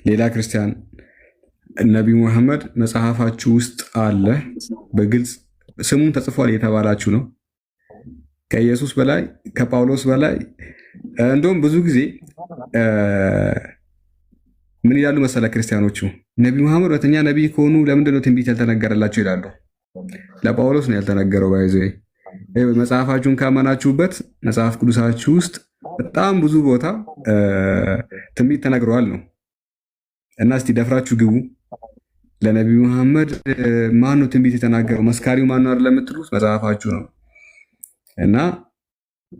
ሌላ ክርስቲያን ነቢዩ መሐመድ መጽሐፋችሁ ውስጥ አለ በግልጽ ስሙን ተጽፏል የተባላችሁ ነው። ከኢየሱስ በላይ ከጳውሎስ በላይ እንደውም ብዙ ጊዜ ምን ይላሉ መሰለ ክርስቲያኖቹ ነቢዩ መሐመድ ሁለተኛ ነቢይ ከሆኑ ለምንድነው ትንቢት ያልተነገረላቸው ይላሉ። ለጳውሎስ ነው ያልተነገረው። ባይዘ መጽሐፋችሁን ካመናችሁበት መጽሐፍ ቅዱሳችሁ ውስጥ በጣም ብዙ ቦታ ትንቢት ተነግረዋል ነው። እና እስቲ ደፍራችሁ ግቡ። ለነቢዩ መሐመድ ማን ነው ትንቢት የተናገረው? መስካሪው ማን ነው አይደለም የምትሉት መጽሐፋችሁ ነው። እና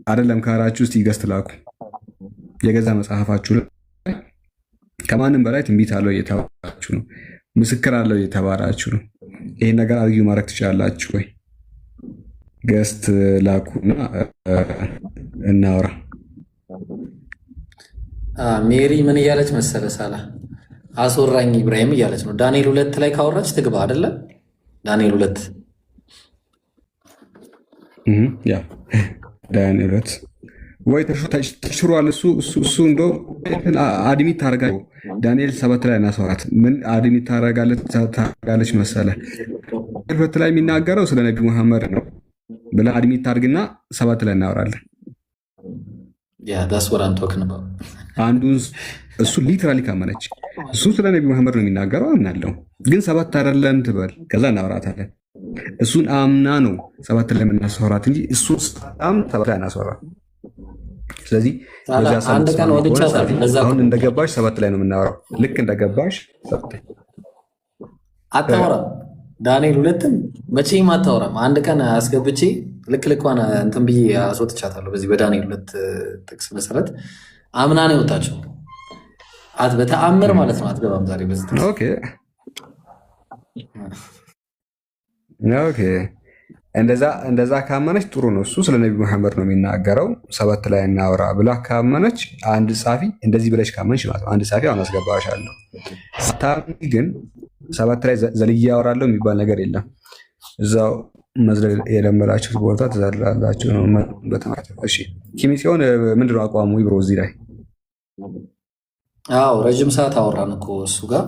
አይደለም ካላችሁ እስቲ ገዝት ላኩ። የገዛ መጽሐፋችሁ ላይ ከማንም በላይ ትንቢት አለው እየተባላችሁ ነው። ምስክር አለው እየተባላችሁ ነው። ይሄን ነገር አርጊው ማድረግ ትችላላችሁ ወይ? ገዝት ላኩና እናውራ። ሜሪ ምን እያለች መሰለ ሳላ አስወራኝ ኢብራሂም እያለች ነው። ዳንኤል 2 ላይ ካወራች ትግባ አይደለ? ዳንኤል 2 ያ ዳንኤል 2 ወይ ተሽሯል። እሱ እንደው አድሚት ታደርጋለች። ዳንኤል 7 ላይ እናስወራት። ምን አድሚት ታደርጋለች መሰለ? ዳንኤል 2 ላይ የሚናገረው ስለ ነቢ መሐመድ ነው ብላ አድሚት ታርግና 7 ላይ እናወራለን። አንዱን እሱ ሊትራሊ ካመነች እሱ ስለ ነቢ መሐመድ ነው የሚናገረው አምናለሁ፣ ግን 7 አይደለም ትበል፣ ከዛ እናወራታለን። እሱን አምና ነው 7 ላይ የምናስወራት እንጂ እሱን በጣም 7 ላይ እናስወራት። ስለዚህ አሁን እንደገባሽ 7 ላይ ነው የምናወራው። ልክ እንደገባሽ አታወራም። ዳንኤል 2ን መቼም አታወራም። አንድ ቀን አስገብቼ ልክ ልኳን እንትን ብዬ አስወጥቻታለሁ። በዚህ በዳንኤል 2 ጥቅስ መሰረት አምና ነው የወጣቸው። በተአምር ማለት ነው አትገባም ዛሬ በዚህ ጥቅስ። ኦኬ እንደዛ ካመነች ጥሩ ነው። እሱ ስለ ነቢ መሐመድ ነው የሚናገረው 7 ላይ እናወራ ብላ ካመነች፣ አንድ ጻፊ እንደዚህ ብለሽ ካመነች ማለት ነው አንድ ጻፊ አሁን አስገባሻለሁ። ስታምኒ ግን 7 ላይ ዘልዬ አወራለሁ የሚባል ነገር የለም። እዛው መዝለል የለመዳችሁት ቦታ ትዘላላችሁ ነው በተማለት። እሺ ኪሚሲዮን ምንድነው አቋሙ ይብሮ እዚህ ላይ? አዎ ረጅም ሰዓት አወራን እኮ እሱ ጋር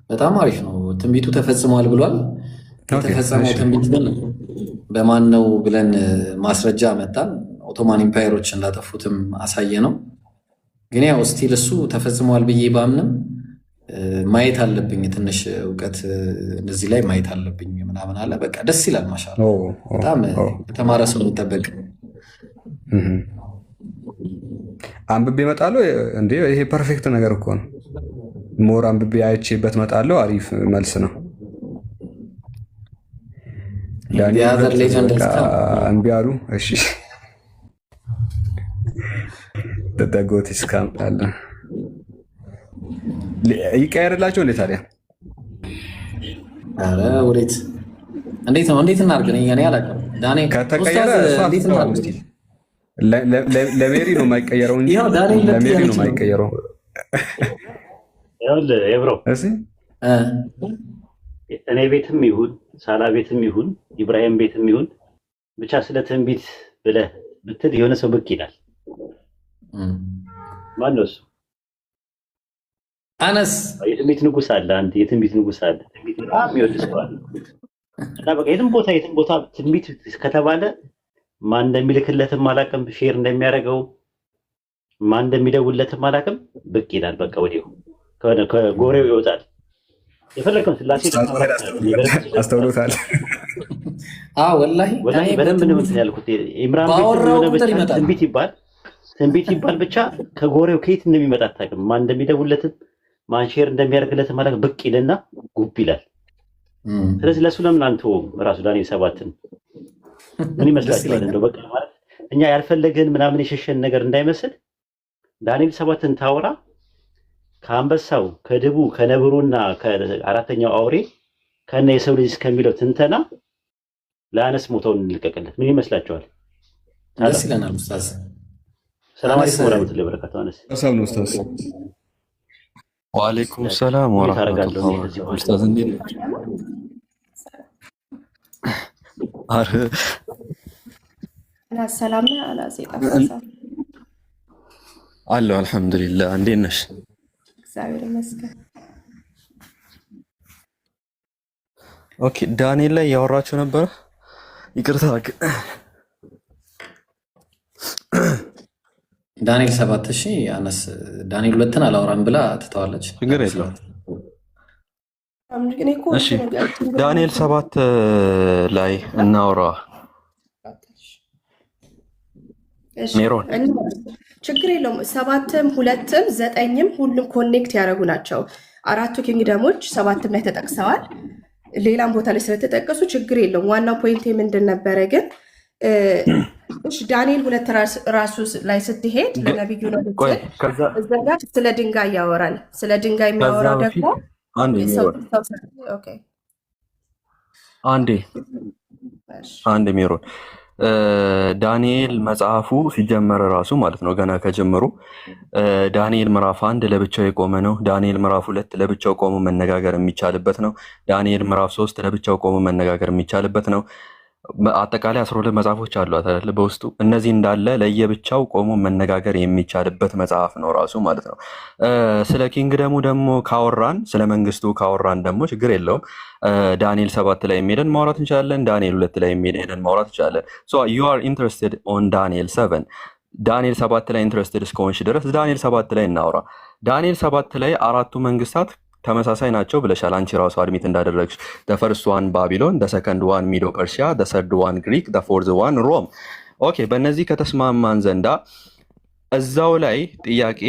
በጣም አሪፍ ነው። ትንቢቱ ተፈጽሟል ብሏል። የተፈጸመው ትንቢት ግን በማን ነው ብለን ማስረጃ መጣን። ኦቶማን ኢምፓየሮች እንዳጠፉትም አሳየ ነው። ግን ያው ስቲል እሱ ተፈጽሟል ብዬ ባምንም ማየት አለብኝ፣ ትንሽ እውቀት እነዚህ ላይ ማየት አለብኝ ምናምን አለ። በቃ ደስ ይላል። ማሻአላ በጣም የተማረ ሰው የሚጠበቅ አንብቤ እመጣለሁ እንዴ? ይሄ ፐርፌክት ነገር እኮ ነው። ሞር አንብቤ አይቼበት እመጣለሁ። አሪፍ መልስ ነው። እምቢ አሉ። እሺ ተጠጎት እስካምጣለ ይቀየርላቸው እንዴ ታዲያ? አረ ወዴት እንዴት ነው? እንዴት እናድርግ? እኔ አላውቅም። ዳኔ ከተቀየረ እንዴት ነው? ለሜሪ ነው የማይቀየረው እንጂ ለሜሪ ነው የማይቀየረው። ይኸውልህ ኤብሮ እኔ ቤትም ይሁን ሳላ ቤትም ይሁን ኢብራሂም ቤትም ይሁን ብቻ ስለ ትንቢት ብለህ ብትል የሆነ ሰው ብቅ ይላል። ማን ነው እሱ? አነስ የትንቢት ንጉስ አለ። አንድ የትንቢት ንጉስ አለ። ትንቢት በጣም የሚወድ ሰው አለ። እና በቃ የትም ቦታ ትንቢት ከተባለ ማን እንደሚልክለትም አላውቅም፣ ሼር እንደሚያደርገው ማን እንደሚደውልለትም አላውቅም። ብቅ ይላል። በቃ ወዲያው ከጎሬው ይወጣል። የፈለከውን ስላሴ አስተውሎታል። ወላሂ በደንብ ነው እንትን ያልኩት። ኢምራን ትንቢት ይባል ብቻ ከጎሬው ከየት እንደሚመጣ አታውቅም። ማን እንደሚደውልለትም ማን ሼር እንደሚያደርግለትም አላውቅም። ብቅ ይልና ጉብ ይላል። ስለዚህ ለሱ ለምን አንተውም? ራሱ ዳንኤል 7ን ምን ይመስላችኋል? እንደው በቃ ማለት እኛ ያልፈለገን ምናምን የሸሸን ነገር እንዳይመስል ዳንኤል 7ን ታወራ ከአንበሳው ከድቡ ከነብሩና ከአራተኛው አውሬ ከነ የሰው ልጅ እስከሚለው ትንተና ለአነስ ሞተውን እንልቀቅለት። ምን ይመስላችኋል? ደስ ይለናል። ኡስታዝ ሰላም አለይኩም ወራህመቱላሂ ወበረካቱ። አነስ ሰላም ነው ኡስታዝ። ወአለይኩም ሰላም ወራህመቱላሂ ወበረካቱ። ኡስታዝ እንዴት ነህ? ሰላም ነው አላዚ አለሁ አልሐምዱሊላህ። እንዴት ነሽ? እግዚአብሔር ይመስገን። ኦኬ ዳንኤል ላይ ያወራችሁ ነበረ። ይቅርታ ዳንኤል 7 እሺ፣ አነስ ዳንኤል 2ን አላወራም ብላ ትተዋለች። ችግር የለውም። እሺ ዳንኤል 7 ላይ እናውራ። ሜሮን ችግር የለውም። 7ም 2ም 9ም ሁሉም ኮኔክት ያደረጉ ናቸው። 4ቱ ኪንግደሞች 7ም ላይ ተጠቅሰዋል። ሌላም ቦታ ላይ ስለተጠቀሱ ችግር የለውም። ዋናው ፖይንት ምንድን ነበረ ግን ዳንኤል 2 ራሱ ላይ ስትሄድ ለነቢዩ ነው እዛ ጋር ስለ ድንጋይ ያወራል። ስለ ድንጋይ የሚያወራው ደግሞ አንድ ሜሮን ዳንኤል መጽሐፉ ሲጀመር ራሱ ማለት ነው ገና ከጀመሩ ዳንኤል ምዕራፍ 1 ለብቻው የቆመ ነው። ዳንኤል ምዕራፍ 2 ለብቻው ቆሞ መነጋገር የሚቻልበት ነው። ዳንኤል ምዕራፍ 3 ለብቻው ቆሞ መነጋገር የሚቻልበት ነው። አጠቃላይ 12 መጽሐፎች አሉ አይደል በውስጡ። እነዚህ እንዳለ ለየብቻው ቆሞ መነጋገር የሚቻልበት መጽሐፍ ነው ራሱ ማለት ነው። ስለ ኪንግደሙ ደግሞ ካወራን ስለ መንግስቱ ካወራን ደግሞ ችግር የለውም። ዳንኤል 7 ላይ የሚሄደን ማውራት እንችላለን። ዳንኤል 2 ላይ የሚሄደን ማውራት እንችላለን። ሶ ዩ አር ኢንትረስትድ ኦን ዳንኤል 7 ዳንኤል 7 ላይ ኢንትረስትድ እስከሆንሽ ድረስ ዳንኤል 7 ላይ እናውራ። ዳንኤል 7 ላይ አራቱ መንግስታት ተመሳሳይ ናቸው ብለሻል አንቺ ራሱ አድሚት እንዳደረግሽ። ፈርስት ዋን ባቢሎን፣ ሰከንድ ዋን ሚዶ ፐርሺያ፣ ሰርድ ዋን ግሪክ፣ ፎርዝ ዋን ሮም። ኦኬ በእነዚህ ከተስማማን ዘንዳ እዛው ላይ ጥያቄ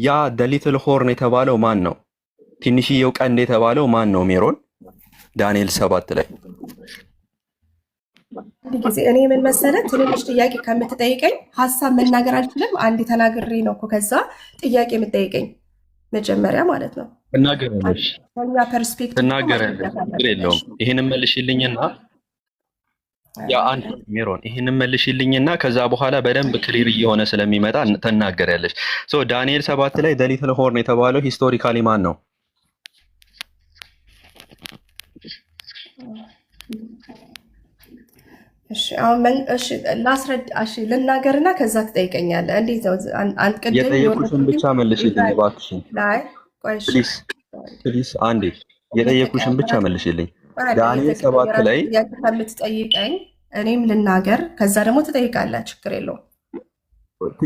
ያ ሊትል ሆርን የተባለው ማን ነው? ትንሽዬው ቀንድ የተባለው ማን ነው? ሜሮን ዳንኤል 7 ላይ ጊዜ እኔ ምን መሰለህ ትንሽ ጥያቄ ከምትጠይቀኝ ሀሳብ መናገር አልችልም። አንድ ተናግሬ ነው እኮ ከዛ ጥያቄ የምትጠይቀኝ መጀመሪያ ማለት ነው። እናገራለሽ ከኛ ፐርስፔክቲቭ እናገራለሽ ችግር የለውም። ይሄንን መልሽልኝና ያ አንድ ሜሮን ይሄንን መልሽልኝና ከዛ በኋላ በደንብ ክሊር እየሆነ ስለሚመጣ ተናገሪያለሽ። ሶ ዳንኤል 7 ላይ ሊትል ሆርን የተባለው ሂስቶሪካሊ ማን ነው? እሺ ላስረዳ። እሺ ልናገርና ከዛ ትጠይቀኛለህ። እንዴት ነው? አንቀደም የጠየቁሽን ብቻ መልሽልኝ እባክሽን። ላይ ቆይ ፕሊስ አንዴ የጠየቁሽን ብቻ መልሽልኝ። ዳንኤል 7 ላይ ከምትጠይቀኝ እኔም ልናገር፣ ከዛ ደግሞ ትጠይቃለህ።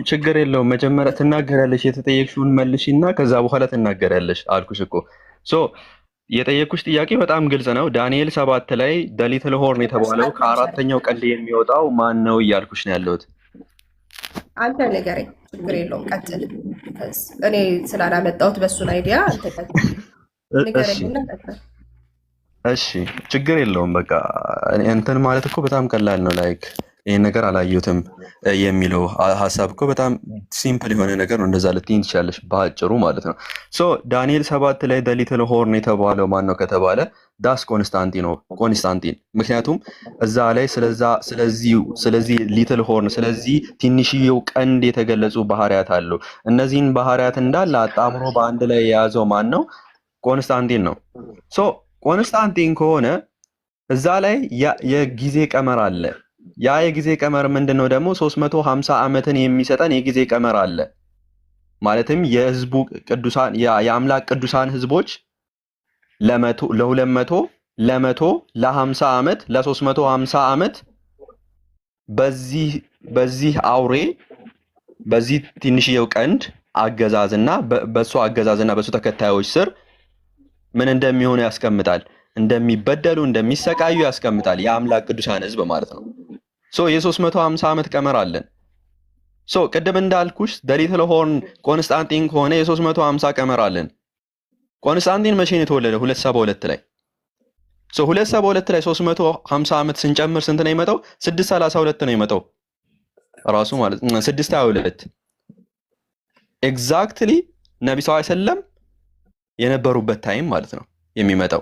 ችግር የለውም። መጀመሪያ ትናገሪያለሽ፣ የተጠየቅሽውን መልሽና ከዛ በኋላ ትናገሪያለሽ አልኩሽ እኮ። ሶ የጠየኩሽ ጥያቄ በጣም ግልጽ ነው። ዳንኤል 7 ላይ ሊትል ሆርን የተባለው ከአራተኛው ቀንድ የሚወጣው ማን ነው እያልኩሽ ነው ያለሁት። አንተ ንገረኝ፣ ችግር የለውም ቀጥል። እኔ ስላላመጣሁት በሱን አይዲያ አንተ ቀጥል ንገረኝና ቀጥል። እሺ ችግር የለውም። በቃ እንትን ማለት እኮ በጣም ቀላል ነው። ላይክ ይሄን ነገር አላየሁትም የሚለው ሐሳብ እኮ በጣም ሲምፕል የሆነ ነገር ነው። እንደዛ ልትይኝ ትችላለሽ በአጭሩ ማለት ነው። ሶ ዳንኤል 7 ላይ ሊትል ሆርን የተባለው ማን ነው ከተባለ ዳስ ኮንስታንቲን። ምክንያቱም እዛ ላይ ስለዚህ ሊትል ሆርን ስለዚህ ትንሽዬው ቀንድ የተገለጹ ባህሪያት አሉ። እነዚህን ባህሪያት እንዳለ አጣምሮ በአንድ ላይ የያዘው ማን ነው? ኮንስታንቲን ነው። ሶ ኮንስታንቲን ከሆነ እዛ ላይ የጊዜ ቀመር አለ። ያ የጊዜ ቀመር ምንድነው ደግሞ 350 ዓመትን የሚሰጠን የጊዜ ቀመር አለ። ማለትም የህዝቡ ቅዱሳን የአምላክ ቅዱሳን ህዝቦች ለ200 ለ50 ዓመት ለ350 ዓመት በዚህ አውሬ በዚህ ትንሽዬው ቀንድ አገዛዝና በሱ አገዛዝና በሱ ተከታዮች ስር ምን እንደሚሆኑ ያስቀምጣል። እንደሚበደሉ እንደሚሰቃዩ ያስቀምጣል። የአምላክ ቅዱሳን ህዝብ ማለት ነው። ሶ የ350 ዓመት ቀመር አለን። ሶ ቅድም እንዳልኩሽ ሊትል ሆርን ኮንስታንቲን ከሆነ የ350 ቀመር አለን። ኮንስታንቲን መቼ ነው የተወለደው? 272 ላይ። ሶ 272 ላይ 350 ዓመት ስንጨምር ስንት ነው የመጣው? 632 ነው የመጣው ራሱ ማለት 622 ኤግዛክትሊ ነብዩ ሰለላሁ ዐለይሂ ወሰለም የነበሩበት ታይም ማለት ነው የሚመጣው።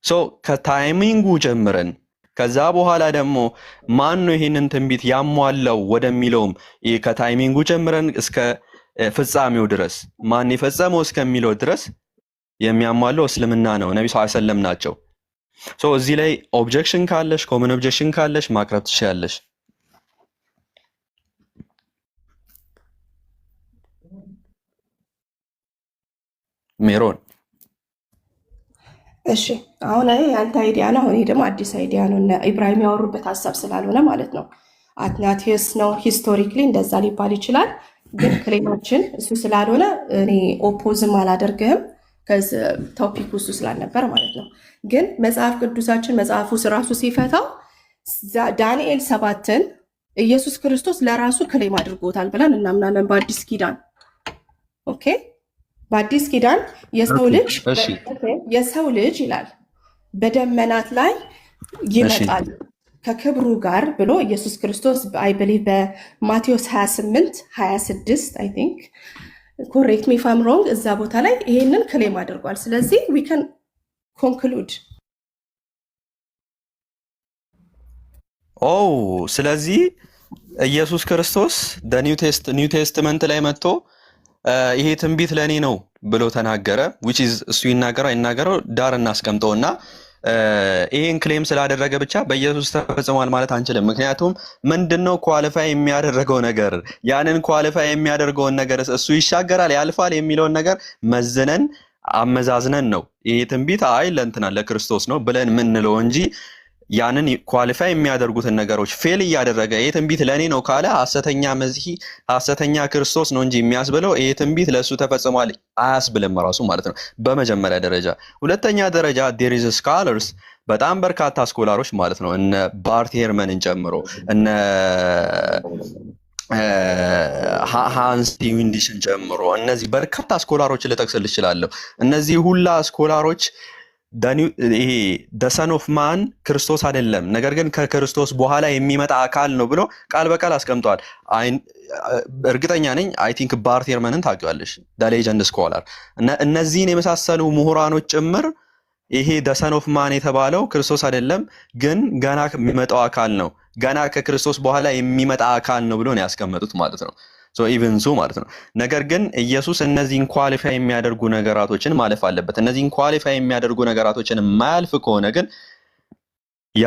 ሶ ከታይሚንጉ ጀምረን ከዛ በኋላ ደግሞ ማን ነው ይሄንን ትንቢት ያሟላው ወደሚለውም ከታይሚንጉ ጀምረን እስከ ፍጻሜው ድረስ ማን የፈጸመው እስከሚለው ድረስ የሚያሟላው እስልምና ነው፣ ነብዩ ሰለላሁ ዐለይሂ ወሰለም ናቸው። ሶ እዚህ ላይ ኦብጀክሽን ካለሽ ኮመን ኦብጀክሽን ካለሽ ማቅረብ ትችያለሽ። ሜሮን እሺ አሁን ያንተ አይዲያ ነው። አሁን ደግሞ አዲስ አይዲያ ነው። እነ ኢብራሂም ያወሩበት ሀሳብ ስላልሆነ ማለት ነው። አትናቴዎስ ነው ሂስቶሪክሊ እንደዛ ሊባል ይችላል፣ ግን ክሌማችን እሱ ስላልሆነ እኔ ኦፖዝም አላደርግህም ቶፒክ ውስጡ ስላልነበር ማለት ነው። ግን መጽሐፍ ቅዱሳችን መጽሐፉ ራሱ ሲፈታው ዳንኤል 7ን ኢየሱስ ክርስቶስ ለራሱ ክሌም አድርጎታል ብለን እናምናለን በአዲስ ኪዳን። ኦኬ በአዲስ ኪዳን የሰው ልጅ ይላል በደመናት ላይ ይመጣል ከክብሩ ጋር ብሎ ኢየሱስ ክርስቶስ አይ ብሊቭ በማቴዎስ 28:26 አይ ቲንክ ኮሬክት ሚ ኢፍ አም ሮንግ እዛ ቦታ ላይ ይሄንን ክሌም አድርጓል። ስለዚህ ዊ ካን ኮንክሉድ ስለዚህ ኢየሱስ ክርስቶስ ኒው ቴስትመንት ላይ መጥቶ ይሄ ትንቢት ለእኔ ነው ብሎ ተናገረ። which is እሱ ይናገረው ዳር እናስቀምጠውና ይሄን ክሌም ስላደረገ ብቻ በኢየሱስ ተፈጽሟል ማለት አንችልም። ምክንያቱም ምንድነው ኳሊፋይ የሚያደርገው ነገር ያንን ኳሊፋይ የሚያደርገውን ነገር እሱ ይሻገራል ያልፋል የሚለውን ነገር መዝነን አመዛዝነን ነው ይሄ ትንቢት ለእንትና ለክርስቶስ ነው ብለን ምንለው እንጂ ያንን ኳሊፋይ የሚያደርጉትን ነገሮች ፌል እያደረገ ይሄ ትንቢት ለኔ ነው ካለ ሐሰተኛ መሲህ ሐሰተኛ ክርስቶስ ነው እንጂ የሚያስብለው ይሄ ትንቢት ለሱ ተፈጽሟል አያስብልም ራሱ ማለት ነው በመጀመሪያ ደረጃ። ሁለተኛ ደረጃ there is scholars በጣም በርካታ ስኮላሮች ማለት ነው እነ ባርት ሄርመንን ጨምሮ እነ ሃንስ ዊንዲሽን ጨምሮ እነዚህ በርካታ ስኮላሮች ልጠቅስልህ እችላለሁ። እነዚህ ሁላ ስኮላሮች ይሄ ሰን ኦፍ ማን ክርስቶስ አይደለም፣ ነገር ግን ከክርስቶስ በኋላ የሚመጣ አካል ነው ብሎ ቃል በቃል አስቀምጧል። እርግጠኛ ነኝ አይ ቲንክ ባርት ሄርመንን ታውቂዋለሽ ሌጀንድ ስኮላር። እነዚህን የመሳሰሉ ምሁራኖች ጭምር ይሄ ሰን ኦፍ ማን የተባለው ክርስቶስ አይደለም፣ ግን ገና የሚመጣው አካል ነው፣ ገና ከክርስቶስ በኋላ የሚመጣ አካል ነው ብሎ ነው ያስቀመጡት ማለት ነው። ኢቨን ሱ ማለት ነው። ነገር ግን ኢየሱስ እነዚህን ኳሊፋይ የሚያደርጉ ነገራቶችን ማለፍ አለበት። እነዚህን ኳሊፋይ የሚያደርጉ ነገራቶችን የማያልፍ ከሆነ ግን ያ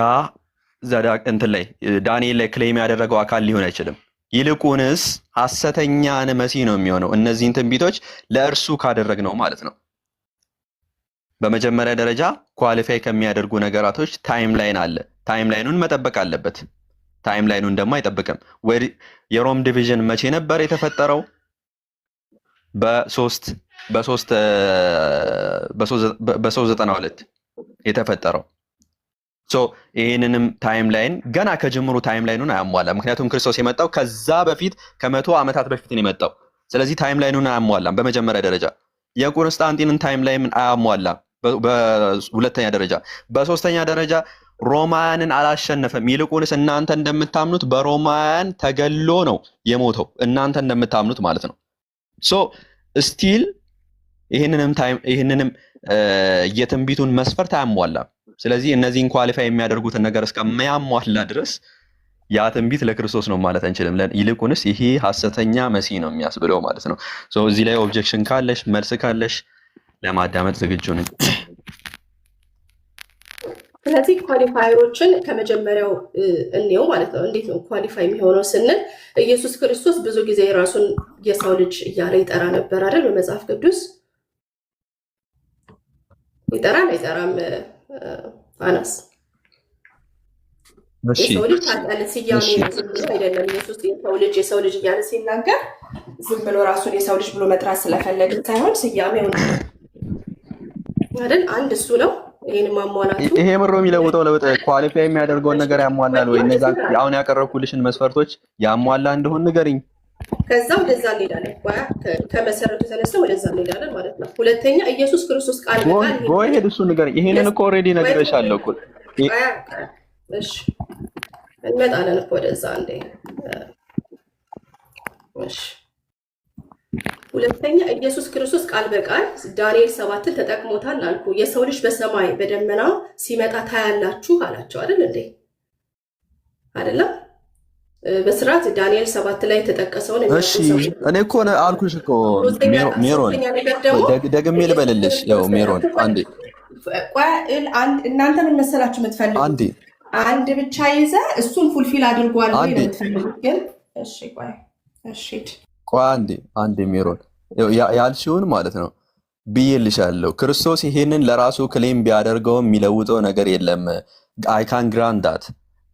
እንትን ላይ ዳንኤል ላይ ክሌም ያደረገው አካል ሊሆን አይችልም። ይልቁንስ ሐሰተኛን መሲህ ነው የሚሆነው እነዚህን ትንቢቶች ለእርሱ ካደረግነው ማለት ነው። በመጀመሪያ ደረጃ ኳሊፋይ ከሚያደርጉ ነገራቶች ታይም ላይን አለ። ታይም ላይኑን መጠበቅ አለበት። ታይም ላይኑን ደግሞ አይጠብቅም። የሮም ዲቪዥን መቼ ነበር የተፈጠረው? በ392 የተፈጠረው። ይህንንም ታይም ላይን ገና ከጅምሩ ታይም ላይኑን አያሟላም። ምክንያቱም ክርስቶስ የመጣው ከዛ በፊት ከ100 ዓመታት በፊት ነው የመጣው። ስለዚህ ታይም ላይኑን አያሟላም በመጀመሪያ ደረጃ። የቆንስጣንቲንን ታይም ላይን አያሟላም በሁለተኛ ደረጃ። በሶስተኛ ደረጃ ሮማውያንን አላሸነፈም። ይልቁንስ እናንተ እንደምታምኑት በሮማውያን ተገሎ ነው የሞተው፣ እናንተ እንደምታምኑት ማለት ነው። ስቲል ይህንንም የትንቢቱን መስፈርት አያሟላም። ስለዚህ እነዚህን ኳሊፋይ የሚያደርጉትን ነገር እስከማያሟላ ድረስ ያ ትንቢት ለክርስቶስ ነው ማለት አንችልም። ይልቁንስ ይሄ ሐሰተኛ መሲህ ነው የሚያስብለው ማለት ነው። እዚህ ላይ ኦብጀክሽን ካለሽ መልስ ካለሽ ለማዳመጥ ዝግጁ ነኝ። ስለዚህ ኳሊፋየሮችን ከመጀመሪያው እንየው ማለት ነው። እንዴት ነው ኳሊፋይ የሚሆነው ስንል ኢየሱስ ክርስቶስ ብዙ ጊዜ ራሱን የሰው ልጅ እያለ ይጠራ ነበር አይደል? በመጽሐፍ ቅዱስ ይጠራል አይጠራም? አናስ የሰው ልጅ ታውቃለ ስያሜ አይደለም። ኢየሱስ የሰው ልጅ እያለ ሲናገር ዝም ብሎ ራሱን የሰው ልጅ ብሎ መጥራት ስለፈለገ ሳይሆን ስያሜው አይደል? አንድ እሱ ነው። ይሄን ማሟላቱ ይሄ ምሮ የሚለውጠው ለውጥ ኳሊፋይ የሚያደርገውን ነገር ያሟላል ወይ? እነዛ አሁን ያቀረብኩልሽን መስፈርቶች ያሟላ እንደሆነ ንገሪኝ። ከዛ ወደዛ እንሄዳለን። ከመሰረቱ ተነስተን ወደዛ እንሄዳለን ማለት ነው። ሁለተኛ ኢየሱስ ክርስቶስ ቃል በቃል ጎሄድ እሱ ንገሪኝ። ይሄንን እኮ ኦልሬዲ ነግሬሻለሁ እኮ። እሺ እንመጣለን እኮ ወደዛ እንዴ። እሺ ሁለተኛ ኢየሱስ ክርስቶስ ቃል በቃል ዳንኤል 7ን ተጠቅሞታል አልኩ። የሰው ልጅ በሰማይ በደመና ሲመጣ ታያላችሁ አላቸው አይደል እንዴ? አይደለም? በስርዓት ዳንኤል 7 ላይ የተጠቀሰውን እሺ እኔ እኮ አልኩሽ እኮ ሜሮን፣ ደግሜ ልበልልሽ። ያው ሜሮን አንዴ እናንተ ምን መሰላችሁ የምትፈልጉት? አንድ ብቻ ይዘ እሱን ፉልፊል አድርጓል ወይ ነው የምትፈልጉት? ግን እሺ ቆይ አንዴ ሜሮን ያልሽውን ማለት ነው። ብዬልሻለሁ። ክርስቶስ ይሄንን ለራሱ ክሌም ቢያደርገውም የሚለውጠው ነገር የለም። አይካን ግራንዳት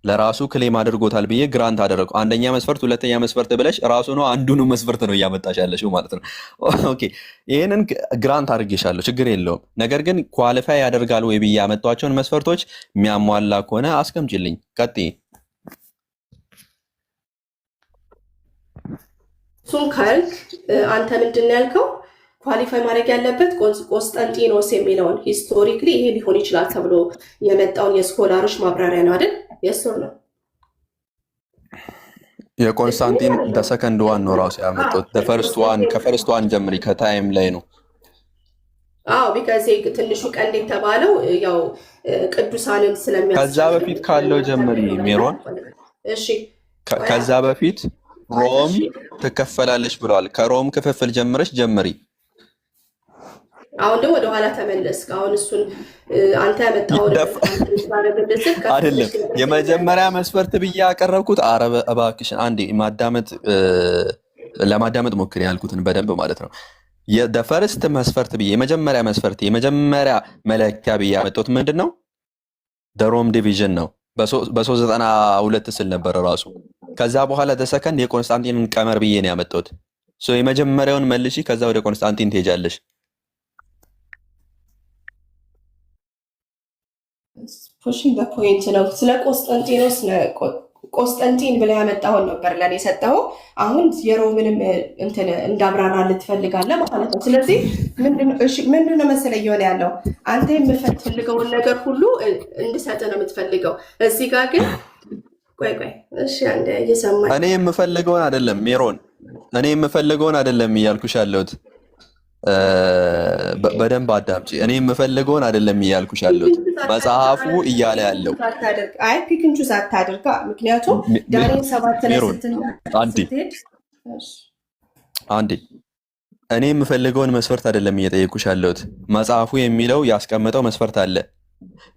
ለራሱ ክሌም አድርጎታል ብዬ ግራንት አደረገው። አንደኛ መስፈርት፣ ሁለተኛ መስፈርት ብለሽ ራሱ ነው አንዱን መስፈርት ነው እያመጣሽ ያለሽው ማለት ነው። ኦኬ ይህንን ግራንት አድርጌሻለሁ፣ ችግር የለውም። ነገር ግን ኳሊፋይ ያደርጋል ወይ ብዬ ያመጧቸውን መስፈርቶች የሚያሟላ ከሆነ አስቀምጪልኝ። ቀጥይ። እሱን ካልክ አንተ ምንድን ነው ያልከው? ኳሊፋይ ማድረግ ያለበት ቆስጠንጢኖስ የሚለውን ሂስቶሪክሊ ይሄ ሊሆን ይችላል ተብሎ የመጣውን የስኮላሮች ማብራሪያ ነው አይደል? የሱር ነው የኮንስታንቲን ሰከንድ ዋን ነው ራሱ ያመጡት። ከፈርስት ዋን ጀምሪ፣ ከታይም ላይ ነው። አዎ ቢካዝ ትንሹ ቀንድ የተባለው ያው ቅዱሳንን ስለሚያስ ከዛ በፊት ካለው ጀምሪ ሜሮን። እሺ ከዛ በፊት ሮም ትከፈላለች ብለዋል። ከሮም ክፍፍል ጀምረሽ ጀምሪ። አሁን ደግሞ ወደኋላ ተመለስክ። አሁን እሱን አንተ ያመጣው አይደለም የመጀመሪያ መስፈርት ብዬ ያቀረብኩት። ኧረ እባክሽን አንዴ ለማዳመጥ ሞክሪ ያልኩትን በደንብ ማለት ነው። የፈርስት መስፈርት ብዬ የመጀመሪያ መስፈርት የመጀመሪያ መለኪያ ብዬ ያመጣሁት ምንድን ነው? ሮም ዲቪዥን ነው። በ392 ስል ነበር ራሱ። ከዛ በኋላ ተሰከንድ የኮንስታንቲንን ቀመር ብዬ ነው ያመጣሁት። የመጀመሪያውን መልሺ፣ ከዛ ወደ ኮንስታንቲን ትሄጃለሽ። ፑሽንግ በፖይንት ነው። ስለ ቆስጠንጢኖስ ቆስጠንጢን ብለህ ያመጣውን ነበር ለእኔ የሰጠው። አሁን የሮምንም እንትን እንዳብራራ ልትፈልጋለህ ማለት ነው። ስለዚህ ምንድነው መሰለህ እየሆነ ያለው? አንተ የምትፈልገውን ነገር ሁሉ እንድሰጥ ነው የምትፈልገው። እዚህ ጋር ግን ቆይ እሺ፣ አንዴ እየሰማኝ እኔ የምፈልገውን አይደለም ሜሮን፣ እኔ የምፈልገውን አይደለም እያልኩሽ ያለሁት። በደንብ አዳምጪ። እኔ የምፈልገውን አይደለም እያልኩሽ ያለሁት፣ መጽሐፉ እያለ ያለው። አይ ፒክንቹ ሳታደርጋ፣ ምክንያቱም ዳንኤል 7 ላይ አንዴ እኔ የምፈልገውን መስፈርት አይደለም እየጠየኩሽ ያለሁት። መጽሐፉ የሚለው ያስቀመጠው መስፈርት አለ።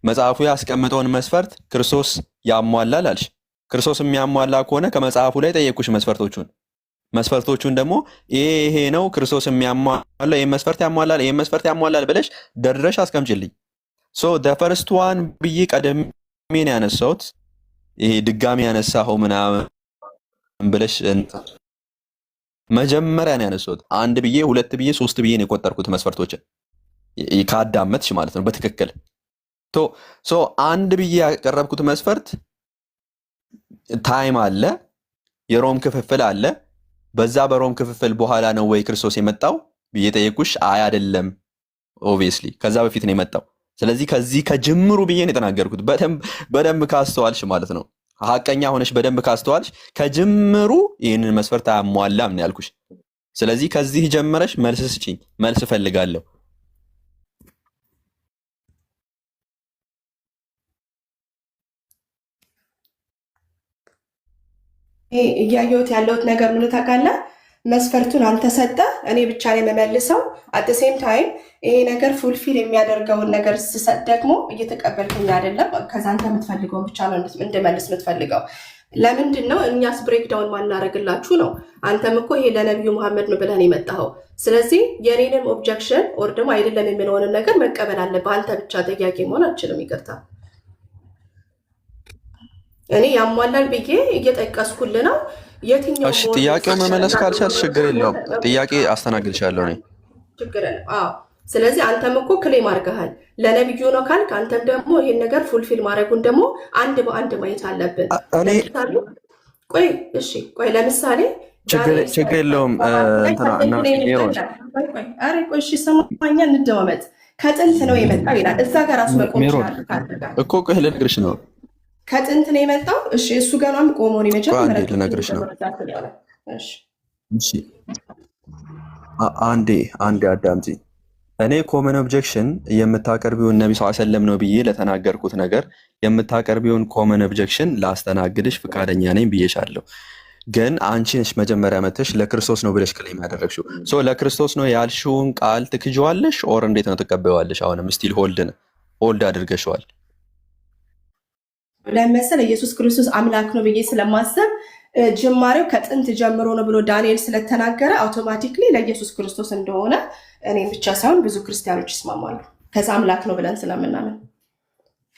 መጽሐፉ ያስቀመጠውን መስፈርት ክርስቶስ ያሟላል አልሽ። ክርስቶስ የሚያሟላ ከሆነ ከመጽሐፉ ላይ ጠየኩሽ መስፈርቶቹን ደግሞ ይሄ ነው ክርስቶስ የሚያሟላ፣ ይሄን መስፈርት ያሟላል፣ ይሄን መስፈርት ያሟላል ብለሽ ደርድረሽ አስቀምጪልኝ። ፈርስት ዋን ብዬ ቀደሜ ነው ያነሳሁት። ይሄ ድጋሚ ያነሳኸው ምናምን ብለሽ መጀመሪያ ነው ያነሳሁት። 1 ብዬ 2 ብዬ 3 ብዬ ነው የቆጠርኩት መስፈርቶችን ካዳመጥሽ ማለት ነው በትክክል። 1 ብዬ ያቀረብኩት መስፈርት ታይም አለ፣ የሮም ክፍፍል አለ። በዛ በሮም ክፍፍል በኋላ ነው ወይ ክርስቶስ የመጣው ብዬ ጠየቁሽ። አይ አይደለም፣ ኦብቪየስሊ ከዛ በፊት ነው የመጣው። ስለዚህ ከዚህ ከጅምሩ ብዬ ነው የተናገርኩት። በደንብ ካስተዋልሽ ማለት ነው፣ ሀቀኛ ሆነሽ በደንብ ካስተዋልሽ ከጅምሩ ይህንን መስፈርት አያሟላም ነው ያልኩሽ። ስለዚህ ከዚህ ጀምረሽ መልስ ስጪኝ፣ መልስ እፈልጋለሁ። እያየሁት ያለሁት ነገር ምን ታውቃለህ? መስፈርቱን አንተ ሰጠ፣ እኔ ብቻ ላይ የምመልሰው። አት ሴም ታይም ይሄ ነገር ፉልፊል የሚያደርገውን ነገር ስሰጥ ደግሞ እየተቀበልክኝ አይደለም። ከዛ አንተ የምትፈልገውን ብቻ ነው እንድመልስ የምትፈልገው። ለምንድን ነው እኛስ ብሬክዳውን ማናረግላችሁ ነው? አንተም እኮ ይሄ ለነቢዩ መሐመድ ነው ብለን የመጣኸው። ስለዚህ የኔንም ኦብጀክሽን ኦር ደግሞ አይደለም የሚለውንም ነገር መቀበል አለብህ። አንተ ብቻ ጥያቄ መሆን አልችልም። ይቅርታ እኔ ያሟላል ብዬ እየጠቀስኩልህ ነው። የትኛው ጥያቄው መመለስ ካልቻልሽ ችግር የለውም፣ ጥያቄ አስተናግድሻለሁ እኔ ችግር የለም። ስለዚህ አንተም እኮ ክሌም አድርገሃል ለነብዩ ነው ካልክ፣ አንተም ደግሞ ይሄን ነገር ፉልፊል ማድረጉን ደግሞ አንድ በአንድ ማየት አለብን። ቆይ እሺ፣ ቆይ ለምሳሌ ችግር የለውም ቆይ እሺ፣ ሰማኛ እንደማመጥ ከጥንት ነው የመጣው ይላል እዛ ጋር ራሱ መቆም ይችላል እኮ። ቆይ ልነግርሽ ነው ከጥንት ነው የመጣው። እሺ እሱ ጋር ነው ቆሞ ነው የመጀመሪያ ልነግርሽ ነው። እሺ አንዴ አዳምጪ። እኔ ኮመን ኦብጀክሽን የምታቀርቢውን ነቢ ሰለም ነው ብዬ ለተናገርኩት ነገር የምታቀርቢውን ኮመን ኦብጀክሽን ላስተናግድሽ ፈቃደኛ ነኝ ብዬሻለሁ። ግን አንቺ ነሽ መጀመሪያ መተሽ ለክርስቶስ ነው ብለሽ ክሌም ያደረግሽው። ለክርስቶስ ነው ያልሽውን ቃል ትክጂዋለሽ ኦር እንዴት ነው ትቀበይዋለሽ? አሁንም ስቲል ሆልድ አድርገሽዋል። ለምሳሌ ኢየሱስ ክርስቶስ አምላክ ነው ብዬ ስለማሰብ ጅማሬው ከጥንት ጀምሮ ነው ብሎ ዳንኤል ስለተናገረ አውቶማቲክሊ ለኢየሱስ ክርስቶስ እንደሆነ እኔም ብቻ ሳይሆን ብዙ ክርስቲያኖች ይስማማሉ። ከዛ አምላክ ነው ብለን ስለምናምን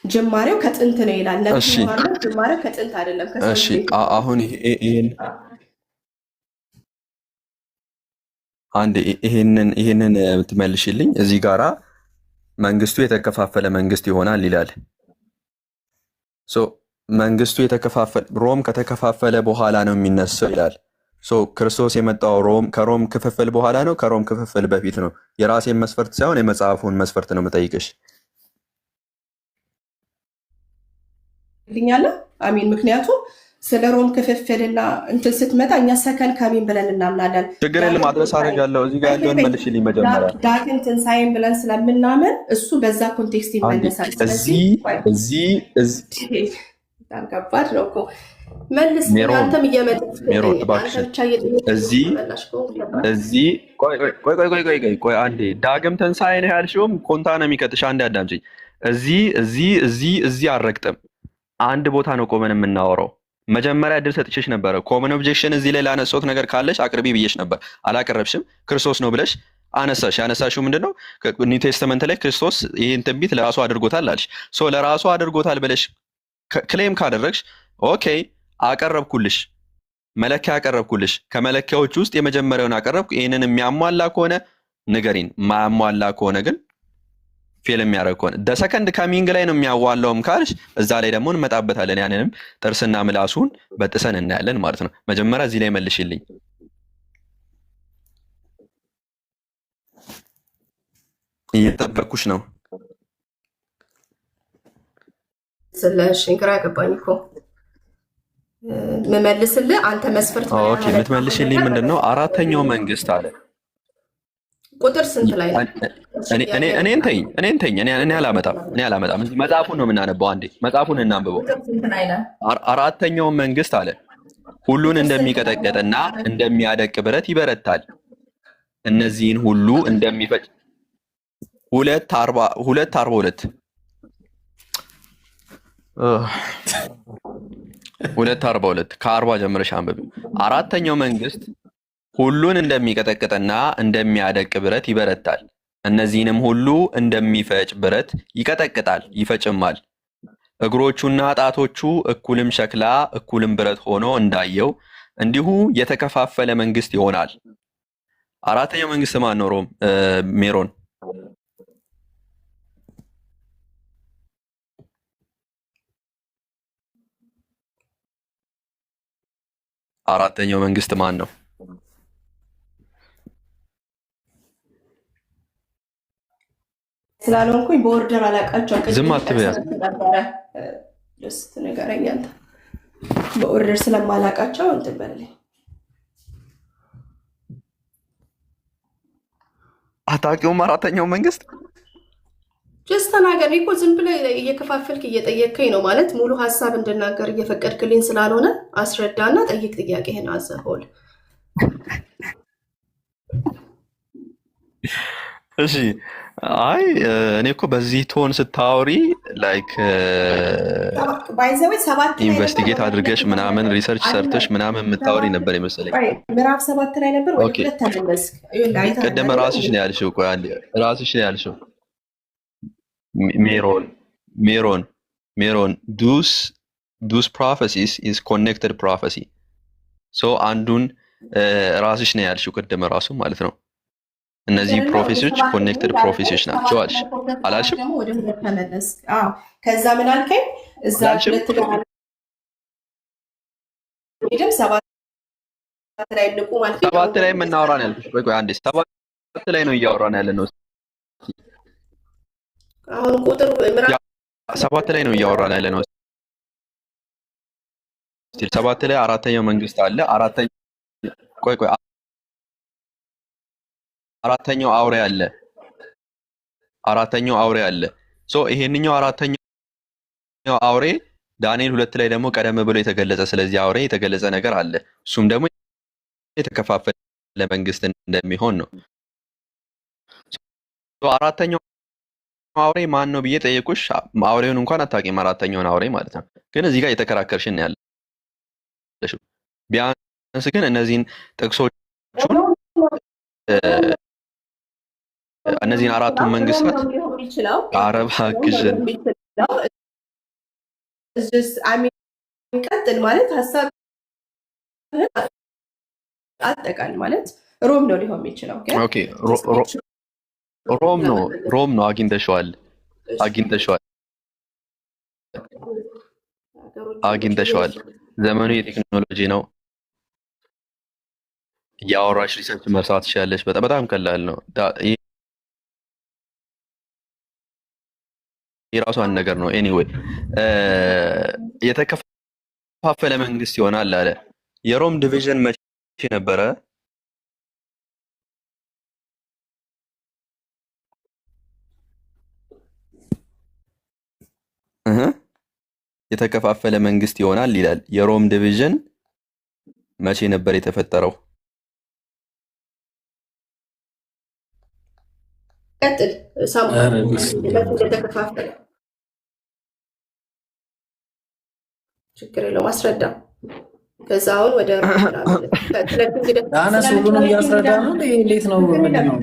ጅማሬው ከጥንት ነው ይላል ነብዩ መሐመድ። ጅማሬው ከጥንት አይደለም። እሺ አሁን አንድ ይሄንን የምትመልሽልኝ እዚህ ጋራ መንግስቱ የተከፋፈለ መንግስት ይሆናል ይላል። መንግስቱ የተከፋፈለ ሮም ከተከፋፈለ በኋላ ነው የሚነሳው ይላል። ክርስቶስ የመጣው ከሮም ክፍፍል በኋላ ነው ከሮም ክፍፍል በፊት ነው? የራሴን መስፈርት ሳይሆን የመጽሐፉን መስፈርት ነው የምጠይቅሽ። ልኛለ አሚን። ምክንያቱም ስለ ሮም ክፍፍልና እንትን ስትመጣ እኛ ሰከን ካሚን ብለን እናምናለን። ችግር የለም አድረስ አደርጋለሁ። እዚህ ጋር ያለውን መልሽልኝ መጀመሪያ። ዳግም ትንሣኤን ብለን ስለምናምን እሱ በዛ ኮንቴክስት ይመለሳል። እዚህ በጣም ከባድ ነው እኮ መልስ። አንተም ቆይ አንዴ ዳግም ትንሣኤ ነው ያልሽውም ኮንታ ነው የሚከትሽ። አንዴ አዳምጪኝ። እዚህ አልረግጥም። አንድ ቦታ ነው ቆመን የምናወራው። መጀመሪያ እድል ሰጥቼሽ ነበረ። ኮመን ኦብጀክሽን እዚህ ላይ ላነሳሁት ነገር ካለሽ አቅርቢ ብዬሽ ነበር። አላቀረብሽም። ክርስቶስ ነው ብለሽ አነሳሽ። ያነሳሽው ምንድነው? ኒው ቴስተመንት ላይ ክርስቶስ ይህን ትንቢት ለራሱ አድርጎታል አልሽ። ለራሱ አድርጎታል ብለሽ ክሌም ካደረግሽ ኦኬ አቀረብኩልሽ፣ መለኪያ አቀረብኩልሽ። ከመለኪያዎች ውስጥ የመጀመሪያውን አቀረብኩ። ይህንን የሚያሟላ ከሆነ ንገሪን፣ ማያሟላ ከሆነ ግን ፌል የሚያደርግ ከሆነ ደሰከንድ ካሚንግ ላይ ነው የሚያዋላውም ካልሽ እዛ ላይ ደግሞ እንመጣበታለን። ያንንም ጥርስና ምላሱን በጥሰን እናያለን ማለት ነው። መጀመሪያ እዚህ ላይ መልሽልኝ። እየጠበቅኩሽ ነው። ስለሽንግራ ገባኝ እኮ መመልስልህ አንተ መስፈርት ነው። ኦኬ የምትመልሽልኝ ምንድነው? አራተኛው መንግስት አለ ቁጥር ስንት ላይ ነው? እኔን ተኝ። እኔ አላመጣም። መጽሐፉን ነው የምናነበው። አንዴ መጽሐፉን እናንብበው። አራተኛው መንግስት አለ ሁሉን እንደሚቀጠቀጥና እንደሚያደቅ ብረት ይበረታል፣ እነዚህን ሁሉ እንደሚፈጭ 2:42 ከ40 ጀምረሽ አንብቢ። አራተኛው መንግስት ሁሉን እንደሚቀጠቅጥና እንደሚያደቅ ብረት ይበረታል፣ እነዚህንም ሁሉ እንደሚፈጭ ብረት ይቀጠቅጣል ይፈጭማል። እግሮቹና ጣቶቹ እኩልም ሸክላ እኩልም ብረት ሆኖ እንዳየው እንዲሁ የተከፋፈለ መንግስት ይሆናል። አራተኛው መንግስት ማን ነው? ሜሮን አራተኛው መንግስት ማን ነው? ስላልሆንኩኝ በኦርደር አላውቃቸው። ዝም አትበያ። ደስ ንገረኝ አንተ። በኦርደር ስለማላውቃቸው እንትን በልልኝ። አታውቂውም? አራተኛው መንግስት ጀስት ተናገር እኮ ዝም ብለህ እየከፋፈልክ እየጠየቅከኝ ነው ማለት ሙሉ ሀሳብ እንድናገር እየፈቀድክልኝ ስላልሆነ አስረዳና ጠይቅ ጥያቄህን አዘሆል። እሺ አይ እኔ እኮ በዚህ ቶን ስታወሪ ላይክ ኢንቨስቲጌት አድርገሽ ምናምን ሪሰርች ሰርተሽ ምናምን የምታወሪ ነበር የመሰለኝ። ምዕራፍ 7 ላይ ነበር ወይ ሁለት ተመለስክ? ቀደም ራስሽ ነው ያልሽው። ቆይ አንዴ ራስሽ ነው ያልሽው። ሜሮን ዱስ ፕሮፌሲስ ኢዝ ኮኔክትድ ፕሮፌሲ። አንዱን ራስሽ ነው ያልሽው ቅድም ራሱ ማለት ነው። እነዚህ ፕሮፌሲዎች ኮኔክትድ ፕሮፌሲዎች ናቸው አልሽ አላልሽም? ከዛ ምን አልከኝ? እዛ ሰባት ላይ ንቁ ማለት ነው። 7 ላይ የምናወራን ያልኩሽ። ቆይ አንዴ 7 ላይ ነው እያወራን ያለ ነው። አሁን ቁጥር 7 ላይ ነው እያወራን ያለ ነው። 7 ላይ አራተኛው መንግስት አለ። አራተኛው አውሬ አለ። ይሄንኛው አራተኛው አውሬ ዳንኤል 2 ላይ ደግሞ ቀደም ብሎ የተገለጸ ስለዚህ አውሬ የተገለጸ ነገር አለ። እሱም ደግሞ የተከፋፈለ መንግስት እንደሚሆን ነው። አራተኛው አውሬ ማን ነው ብዬ ጠየቁሽ። አውሬውን እንኳን አታውቂም፣ አራተኛውን አውሬ ማለት ነው። ግን እዚህ ጋር የተከራከርሽን ያለሽው ቢያንስ ግን እነዚህን ጥቅሶቹን እነዚህን አራቱን መንግስታት አረብ አግዥን ቀጥል ማለት ሀሳብ አጠቃል ማለት ሮም ነው ሊሆን የሚችለው። ሮም ነው። አግኝተሸዋል። ዘመኑ የቴክኖሎጂ ነው። የአወራሽ ሪሰርች መስራት ትችላለች። በጣም ቀላል ነው። የራሷን ነገር ነው። ኤኒዌይ የተከፋፈለ መንግስት ይሆናል አለ። የሮም ዲቪዥን መቼ ነበረ? የተከፋፈለ መንግስት ይሆናል ይላል። የሮም ዲቪዥን መቼ ነበር የተፈጠረው? ቀጥል የተከፋፈለ ችግር የለውም አስረዳ። ከዛ አሁን ወደ ዳነስ ሁሉንም እያስረዳ ነው። እንዴት ነው? ምንድን ነው?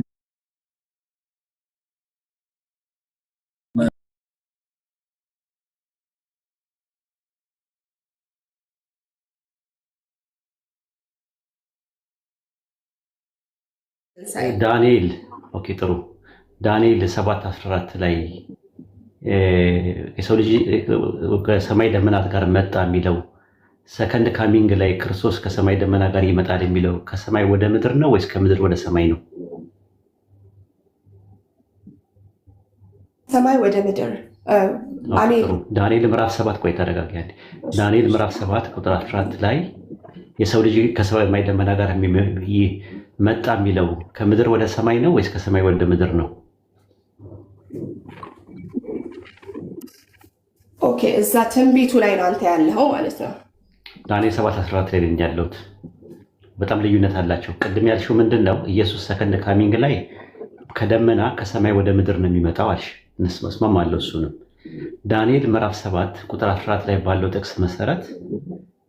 ዳንኤል ኦኬ፣ ጥሩ ዳንኤል 7:14 ላይ የሰው ልጅ ከሰማይ ደመናት ጋር መጣ የሚለው ሰከንድ ካሚንግ ላይ ክርስቶስ ከሰማይ ደመና ጋር ይመጣል የሚለው ከሰማይ ወደ ምድር ነው ወይስ ከምድር ወደ ሰማይ ነው? ሰማይ ወደ ምድር። ዳንኤል ምዕራፍ 7 ቆይ ተረጋጊ። ዳንኤል ምዕራፍ 7 ቁጥር 14 ላይ የሰው ልጅ ከሰማይ ደመና ጋር መጣ የሚለው ከምድር ወደ ሰማይ ነው ወይስ ከሰማይ ወደ ምድር ነው? ኦኬ፣ እዛ ትንቢቱ ላይ ነው አንተ ያለኸው ማለት ነው። ዳንኤል 7:14 ላይ ነኝ ያለሁት። በጣም ልዩነት አላቸው። ቅድም ያልሽው ምንድን ነው? ኢየሱስ ሰከንድ ካሚንግ ላይ ከደመና ከሰማይ ወደ ምድር ነው የሚመጣው አልሽ። እስማማለሁ እሱንም። ዳንኤል ምዕራፍ 7 ቁጥር 14 ላይ ባለው ጥቅስ መሰረት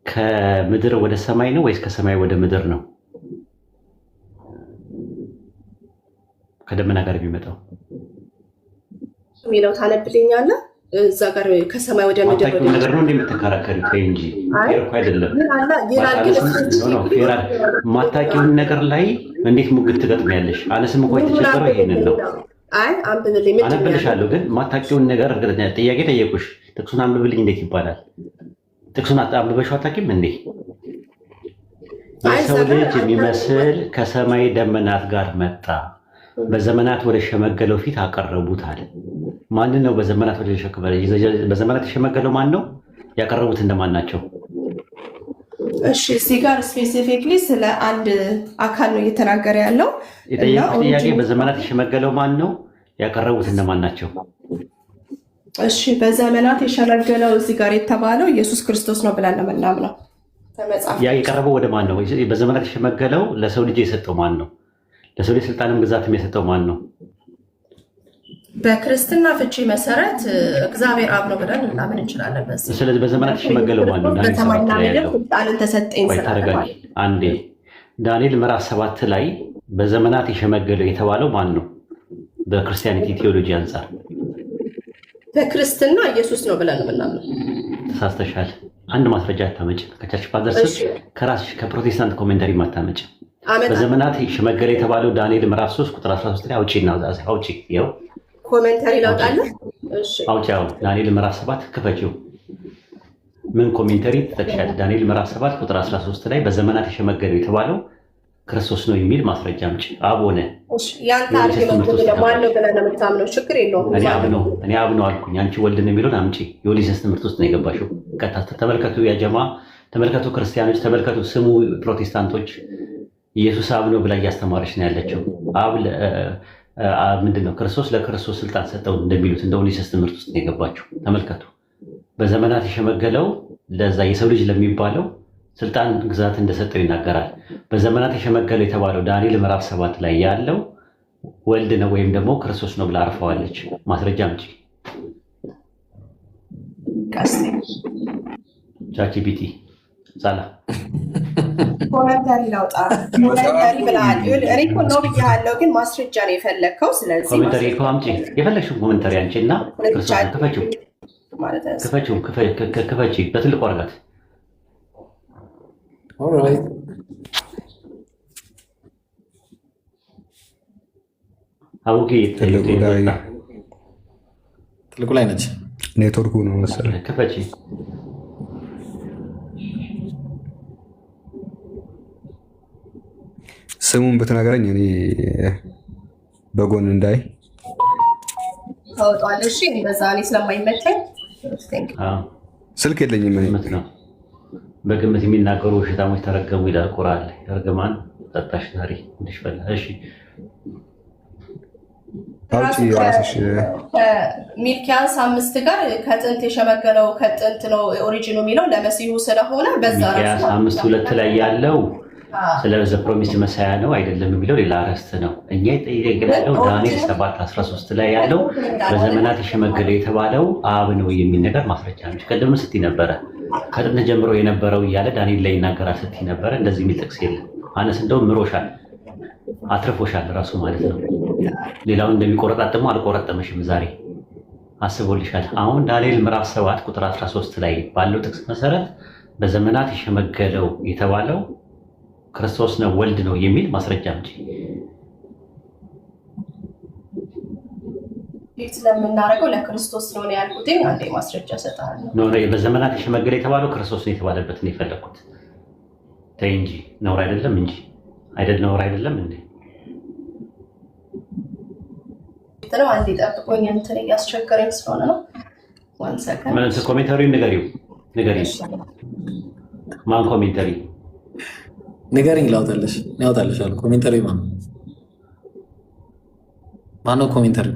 ከምድር ወደ ሰማይ ነው ወይስ ከሰማይ ወደ ምድር ነው ከደመና ጋር የሚመጣው የሚለው ታነብልኛለህ? እዛ ጋር ከሰማይ ወደ ምድር ነገር ነው እንደምትከራከሩት እንጂ እኮ አይደለም። ማታውቂውን ነገር ላይ እንዴት ሙግት ትገጥሚያለሽ? አነስም እኮ የተቸገረው ይሄንን ነው። አነብልሻለሁ፣ ግን ማታውቂውን ነገር እርግጠኛ ጥያቄ ጠየቁሽ። ጥቅሱን አንብብልኝ እንዴት ይባላል? ጥቅሱን አንብበሽው አታውቂም እንዴ? የሰው ልጅ የሚመስል ከሰማይ ደመናት ጋር መጣ፣ በዘመናት ወደ ሸመገለው ፊት አቀረቡት አለ። ማን ነው በዘመናት ወደ በዘመናት የሸመገለው ማን ነው? ያቀረቡት እንደማን ናቸው? እሺ፣ እዚህ ጋር ስፔሲፊክሊ ስለ አንድ አካል ነው እየተናገረ ያለው። የጠየቁት ጥያቄ በዘመናት የሸመገለው ማን ነው? ያቀረቡት እንደማን ናቸው? እሺ፣ በዘመናት የሸመገለው እዚህ ጋር የተባለው ኢየሱስ ክርስቶስ ነው ብለን ነው የምናምነው። ያ የቀረበው ወደ ማን ነው? በዘመናት የሸመገለው ለሰው ልጅ የሰጠው ማን ነው? ለሰው ልጅ ስልጣንም ግዛትም የሰጠው ማን ነው? በክርስትና ፍቺ መሰረት እግዚአብሔር አብ ነው ብለን እናምን እንችላለን። ስለዚህ በዘመናት የሸመገለው ማን ነው? ስልጣንን ተሰጠኝ ስለተባለ አንዴ ዳንኤል ምዕራፍ 7 ላይ በዘመናት የሸመገለው የተባለው ማን ነው? በክርስቲያኒቲ ቴዎሎጂ አንጻር በክርስትና ኢየሱስ ነው ብለን የምናምነው። ተሳስተሻል። አንድ ማስረጃ አታመጭ። ከቸርች ፋዘርስ ከራስሽ ከፕሮቴስታንት ኮሜንተሪ ማታመጭ። በዘመናት የሸመገለ የተባለው ዳንኤል ምዕራፍ 3 ቁጥር 13 ላይ አውጪ ይኸው ኮሜንተሪ ላውጣለህ። አውጪ ዳንኤል ምዕራፍ 7 ክፈችው። ምን ኮሜንተሪ ትጠቅሻለሽ? ዳንኤል ምዕራፍ 7 ቁጥር 13 ላይ በዘመናት የሸመገለው የተባለው ክርስቶስ ነው የሚል ማስረጃ አምጪ። አብ ሆነ ያንተ አርጊመንት ማን ነው ብለህ ነው የምታምነው? ችግር የለውም። እኔ አብ ነው አልኩኝ። አንቺ ወልድ ነው የሚለውን አምጪ። የኦሊሰስ ትምህርት ውስጥ ነው የገባሽው። ተመልከቱ፣ ያጀማ ተመልከቱ፣ ክርስቲያኖች ተመልከቱ፣ ስሙ ፕሮቴስታንቶች፣ ኢየሱስ አብ ነው ብላ እያስተማረች ነው ያለችው። አብ ምንድን ነው? ክርስቶስ ለክርስቶስ ስልጣን ሰጠው እንደሚሉት እንደ ኦሊሰስ ትምህርት ውስጥ ነው የገባችው። ተመልከቱ። በዘመናት የሸመገለው ለዛ የሰው ልጅ ለሚባለው ስልጣን ግዛት እንደሰጠው ይናገራል። በዘመናት የሸመገለው የተባለው ዳንኤል ምዕራፍ 7 ላይ ያለው ወልድ ነው ወይም ደግሞ ክርስቶስ ነው ብላ አርፈዋለች። ማስረጃ አምጪ። ቻትጂፒቲ ዛላ ኮመንተሪ ላውጣ። ኮመንተሪ ብለሃል። እኔ እኮ ነው ብያለሁ፣ ግን ማስረጃ ነው የፈለግከው። ስለዚህ ኮመንተሪ እኮ አምጪ፣ የፈለግሽው ኮመንተሪ አንቺ እና ክርስቶስን ክፈችው፣ ክፈች በትልቁ አድርጋት። አቡጌ ትልቁ ላይ ነች። ኔትወርኩ ነው መሰለኝ። ክፈች። ስሙን ብትነግረኝ እኔ በጎን እንዳይ ታወጣዋለህ። እሺ፣ እንደዛ እኔ ስለማይመቸኝ ስልክ የለኝም። ነው በግምት የሚናገሩ ውሸታሞች ተረገሙ ይላል ቁርአን ላይ። እርግማን ጠጣሽ ዛሬ እንዲሽ ፈላ። እሺ አውጪ ራስሽ። ሚልኪያስ 5 ጋር ከጥንት የሸመገለው ከጥንት ነው ኦሪጂኑ የሚለው ለመሲሁ ስለሆነ በዛ ሚልኪያስ 5:2 ላይ ያለው ስለ ዘ ፕሮሚስ መሳያ ነው አይደለም የሚለው ሌላ አርዕስት ነው። እኛ የጠየቅነው ዳንኤል 7:13 ላይ ያለው በዘመናት የሸመገለ የተባለው አብ ነው የሚል ነገር ማስረጃ ነው። ቀደም ስትይ ነበረ ከጥንት ጀምሮ የነበረው እያለ ዳንኤል ላይ ይናገራል ስትይ ነበረ። እንደዚህ የሚል ጥቅስ የለም። አነስ እንደውም ምሮሻል፣ አትርፎሻል ራሱ ማለት ነው። ሌላውን እንደሚቆረጣጥመው አልቆረጠመሽም። ዛሬ አስቦልሻል። አሁን ዳንኤል ምዕራፍ 7 ቁጥር 13 ላይ ባለው ጥቅስ መሰረት በዘመናት የሸመገለው የተባለው ክርስቶስ ነው ወልድ ነው የሚል ማስረጃ እንጂ ስለምናደርገው ለክርስቶስ ነው ያልኩት። አንዴ ማስረጃ ሰጣለሁ። ነው በዘመናት የሸመገለ የተባለው ክርስቶስ ነው የተባለበት ነው የፈለኩት። ተይ እንጂ ነውር አይደለም እንጂ ነውር አይደለም እንዴ? ነው አንዴ ጠብቆኝ እንትን እያስቸገረኝ ስለሆነ ነው። ዋን ሰከንድ ምን ኮሜንታሪውን ንገሪው። ማን ኮሜንታሪ ንገሪኝ። ላውጣልሽ አለ ኮሜንታሪ ማነው ኮሜንታሪ?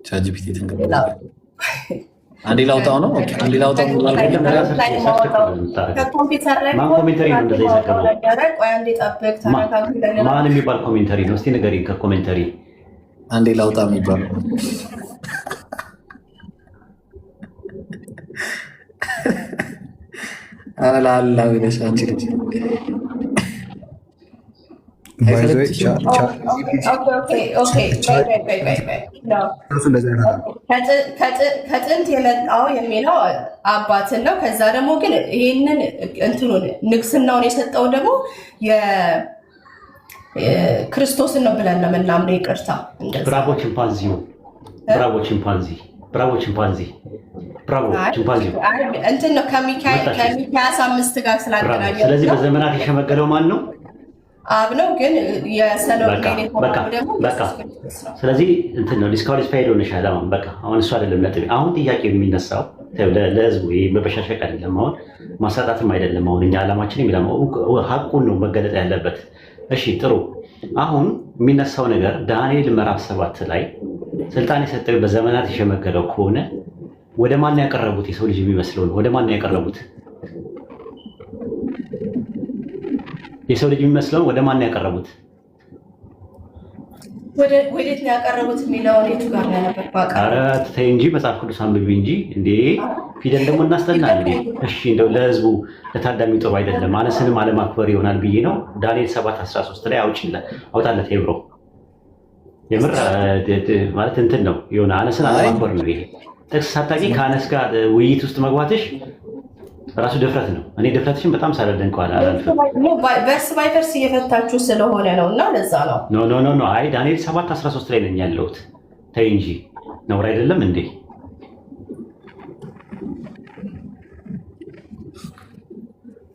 ቻትጂፒቲ ተንገበለ አንዴ ላውጣው ነው። አንዴ ላውጣው ነው ማለት ነው። ከኮምፒውተር ላይ ማን ኮሜንታሪ ነው እንደዛ ይዘገበው? ቆይ አንዴ ጠብቅ፣ ተረጋግተን ማን የሚባል ኮሜንታሪ ነው? እስቲ ንገሪኝ ከኮሜንታሪ አንዴ ላውጣ የሚባለው አላላ ወይስ አንቺ ልጅ ከጥንት የመጣው የሚለው አባትን ነው። ከዛ ደግሞ ግን ይህንን እንትኑን ንግስናውን የሰጠው ደግሞ ክርስቶስን ነው ብለን ነው የምናምነው። ይቅርታ ብራቮ ቺምፓንዚው፣ ብራቮ ቺምፓንዚ፣ ብራቮ ቺምፓንዚ፣ ብራቮ ቺምፓንዚ እንትን ነው ከሚካያስ 5 ጋር ስላገናኘው። ስለዚህ በዘመናት የሸመገለው ማን ነው? አብ ነው። ግን የሰሎሜ ደግሞ በቃ ስለዚህ እንትን ነው ዲስኳሊፋይድ ሆነሻል። አሁን በቃ አሁን እሱ አይደለም ነጥብ። አሁን ጥያቄ የሚነሳው ለህዝቡ መበሻሸቅ አይደለም፣ አሁን ማሳጣትም አይደለም። አሁን እኛ ዓላማችን የሚለው ሀቁን ነው መገለጥ ያለበት። እሺ ጥሩ። አሁን የሚነሳው ነገር ዳንኤል ምዕራፍ 7 ላይ ስልጣን የሰጠው በዘመናት የሸመገለው ከሆነ ወደ ማን ያቀረቡት? የሰው ልጅ የሚመስለውን ወደ ማን ያቀረቡት? የሰው ልጅ የሚመስለውን ወደ ማን ያቀረቡት? ወዴት ነው ያቀረቡት የሚለውን የቱ ጋር ነው ያነበብኩት? ኧረ ተይ እንጂ መጽሐፍ ቅዱስ አንብቢ እንጂ እንዴ! ፊደል ደግሞ እናስጠናል እንዴ? እሺ እንደው ለህዝቡ ለታዳሚ ጥሩ አይደለም። አነስንም አለማክበር ይሆናል ብዬ ነው። ዳንኤል 7:13 ላይ አውጣለት ብሮ የምር ማለት እንትን ነው የሆነ አነስን አለማክበር ነው ይሄ። ጥቅስ ሳታቂ ከአነስ ጋር ውይይት ውስጥ መግባትሽ ራሱ ድፍረት ነው። እኔ ድፍረትሽን በጣም ሳላደንቀው አላልፍም። ቨርስ ባይ ቨርስ እየፈታችሁ ስለሆነ ነው እና ለዛ ነው። ኖ አይ ዳንኤል 7:13 ላይ ነኝ ያለሁት። ተይ እንጂ ነውር አይደለም እንዴ?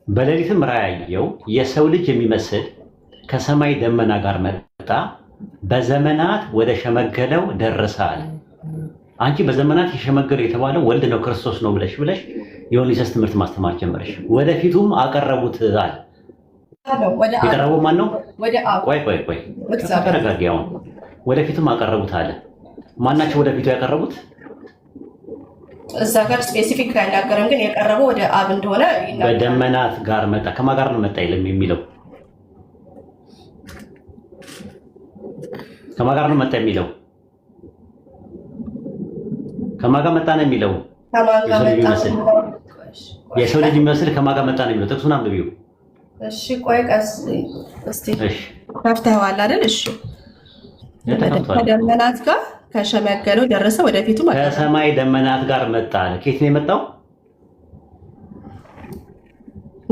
በሌሊትም ራእይ ያየው የሰው ልጅ የሚመስል ከሰማይ ደመና ጋር መጣ፣ በዘመናት ወደ ሸመገለው ደረሰ አለ። አንቺ በዘመናት የሸመገለው የተባለው ወልድ ነው ክርስቶስ ነው ብለሽ የኦንሊሰስ ትምህርት ማስተማር ጀመረሽ። ወደፊቱም አቀረቡት አለ። የቀረበው ማን ነው? ቆይ ተረጋጊ። አሁን ወደፊቱም አቀረቡት አለ። ማናቸው ወደፊቱ ያቀረቡት? እዛ ጋር ስፔሲፊክ ያናገረም፣ ግን የቀረበው ወደ አብ እንደሆነ በደመናት ጋር መጣ። ከማን ጋር ነው መጣ የለም የሚለው? ከማን ጋር ነው መጣ የሚለው? ከማን ጋር መጣ ነው የሚለው? የሰው ልጅ የሚመስል ከማን ጋር መጣ ነው የሚለው? ጥቅሱን አንብቢው። እሺ ቆይ ቀስ እስቲ ከፍተኸዋል አይደል? እሺ ከደመናት ጋር ከሸመገለው ደረሰ ወደፊቱ ከሰማይ ደመናት ጋር መጣ። ከየት ነው የመጣው?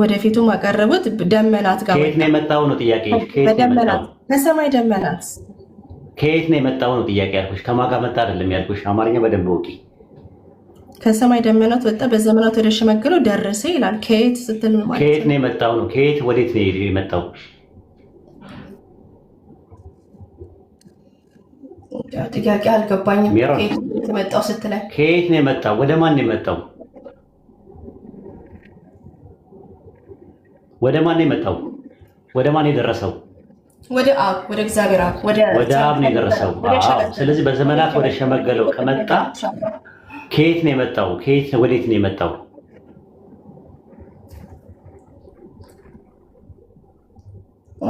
ወደፊቱ ማቀረቡት ደመናት ጋር ከየት ነው የመጣው ነው ጥያቄ። ከደመናት ከሰማይ ደመናት ከየት ነው የመጣው ነው ጥያቄ ያልኩሽ። ከማን ጋር መጣ አይደለም ያልኩሽ። አማርኛ በደንብ ወቂ። ከሰማይ ደመናት ወጣ በዘመናት ወደ ሸመገለው ደረሰ ይላል። ከየት ስትል ማለት ከየት ነው የመጣው ነው። ከየት ወዴት ነው የመጣው? ጥያቄ አልገባኝም። ከየት ነው የመጣው ስትለኝ ከየት ነው የመጣው? ወደ ማን ነው የመጣው? ወደ ማን ነው የመጣው? ወደ ማን ነው የደረሰው? ወደ አብ፣ ወደ እግዚአብሔር አብ፣ ወደ አብ ነው የደረሰው። ስለዚህ በዘመናት ወደ ሸመገለው ከመጣ ከየት ነው የመጣው? ከየት ነው ወዴት ነው የመጣው?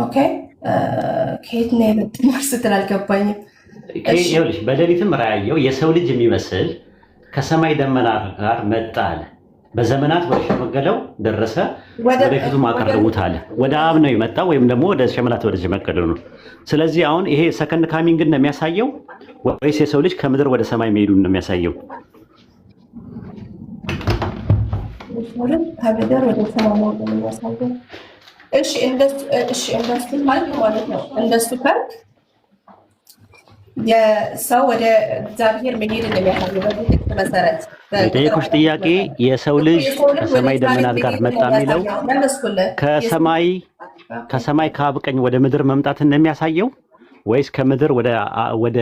ኦኬ ከየት ነው የመጣው ስትል አልገባኝም። ይኸውልሽ በሌሊትም ራእየው የሰው ልጅ የሚመስል ከሰማይ ደመና ጋር መጣ አለ። በዘመናት ወደ ሸመገለው ደረሰ፣ ወደፊቱም አቀረቡት አለ። ወደ አብ ነው የመጣው ወይም ደግሞ ወደ ሸመላት ወደ ሸመገለው ነው። ስለዚህ አሁን ይሄ ሰከንድ ካሚንግ ነው የሚያሳየው ወይስ የሰው ልጅ ከምድር ወደ ሰማይ መሄዱን ነው የሚያሳየው? ከምድር ወደ ሰማይ መሄዱን ነው የሚያሳየው። እሺ እንደሱ ማለት ነው። እንደሱ ካልክ የሰው ወደ እግዚአብሔር መሄድ እንደሚያሳየው በዚህ መሰረት የጠየኩሽ ጥያቄ የሰው ልጅ ከሰማይ ደመናት ጋር መጣ የሚለው ከሰማይ ከአብ ቀኝ ወደ ምድር መምጣትን ነው የሚያሳየው ወይስ ከምድር ወደ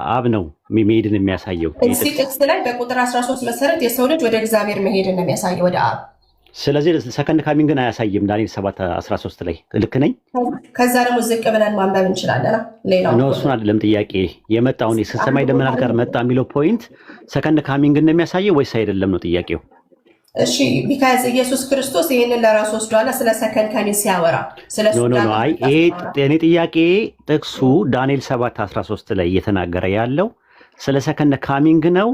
አብ ነው መሄድን የሚያሳየው? እዚህ ጥቅስ ላይ በቁጥር 13 መሰረት የሰው ልጅ ወደ እግዚአብሔር መሄድን ነው የሚያሳየው፣ ወደ አብ። ስለዚህ ሰከንድ ካሚንግን አያሳይም። ዳንኤል 7:13 ላይ ልክ ነኝ? ከዛ ደግሞ ዝቅ ብለን ማንበብ እንችላለን። ሌላው ነው እሱን አይደለም ጥያቄ። የመጣውን ከሰማይ ደመናት ጋር መጣ የሚለው ፖይንት ሰከንድ ካሚንግን ነው የሚያሳየው ወይስ አይደለም ነው ጥያቄው። እሺ ቢካዝ ኢየሱስ ክርስቶስ ይሄንን ለራሱ ወስዷል ስለ ሰከንድ ካሚንግ ሲያወራ ይሄ እኔ ጥያቄ ጥቅሱ ዳንኤል 7:13 ላይ እየተናገረ ያለው ስለ ሰከንድ ካሚንግ ነው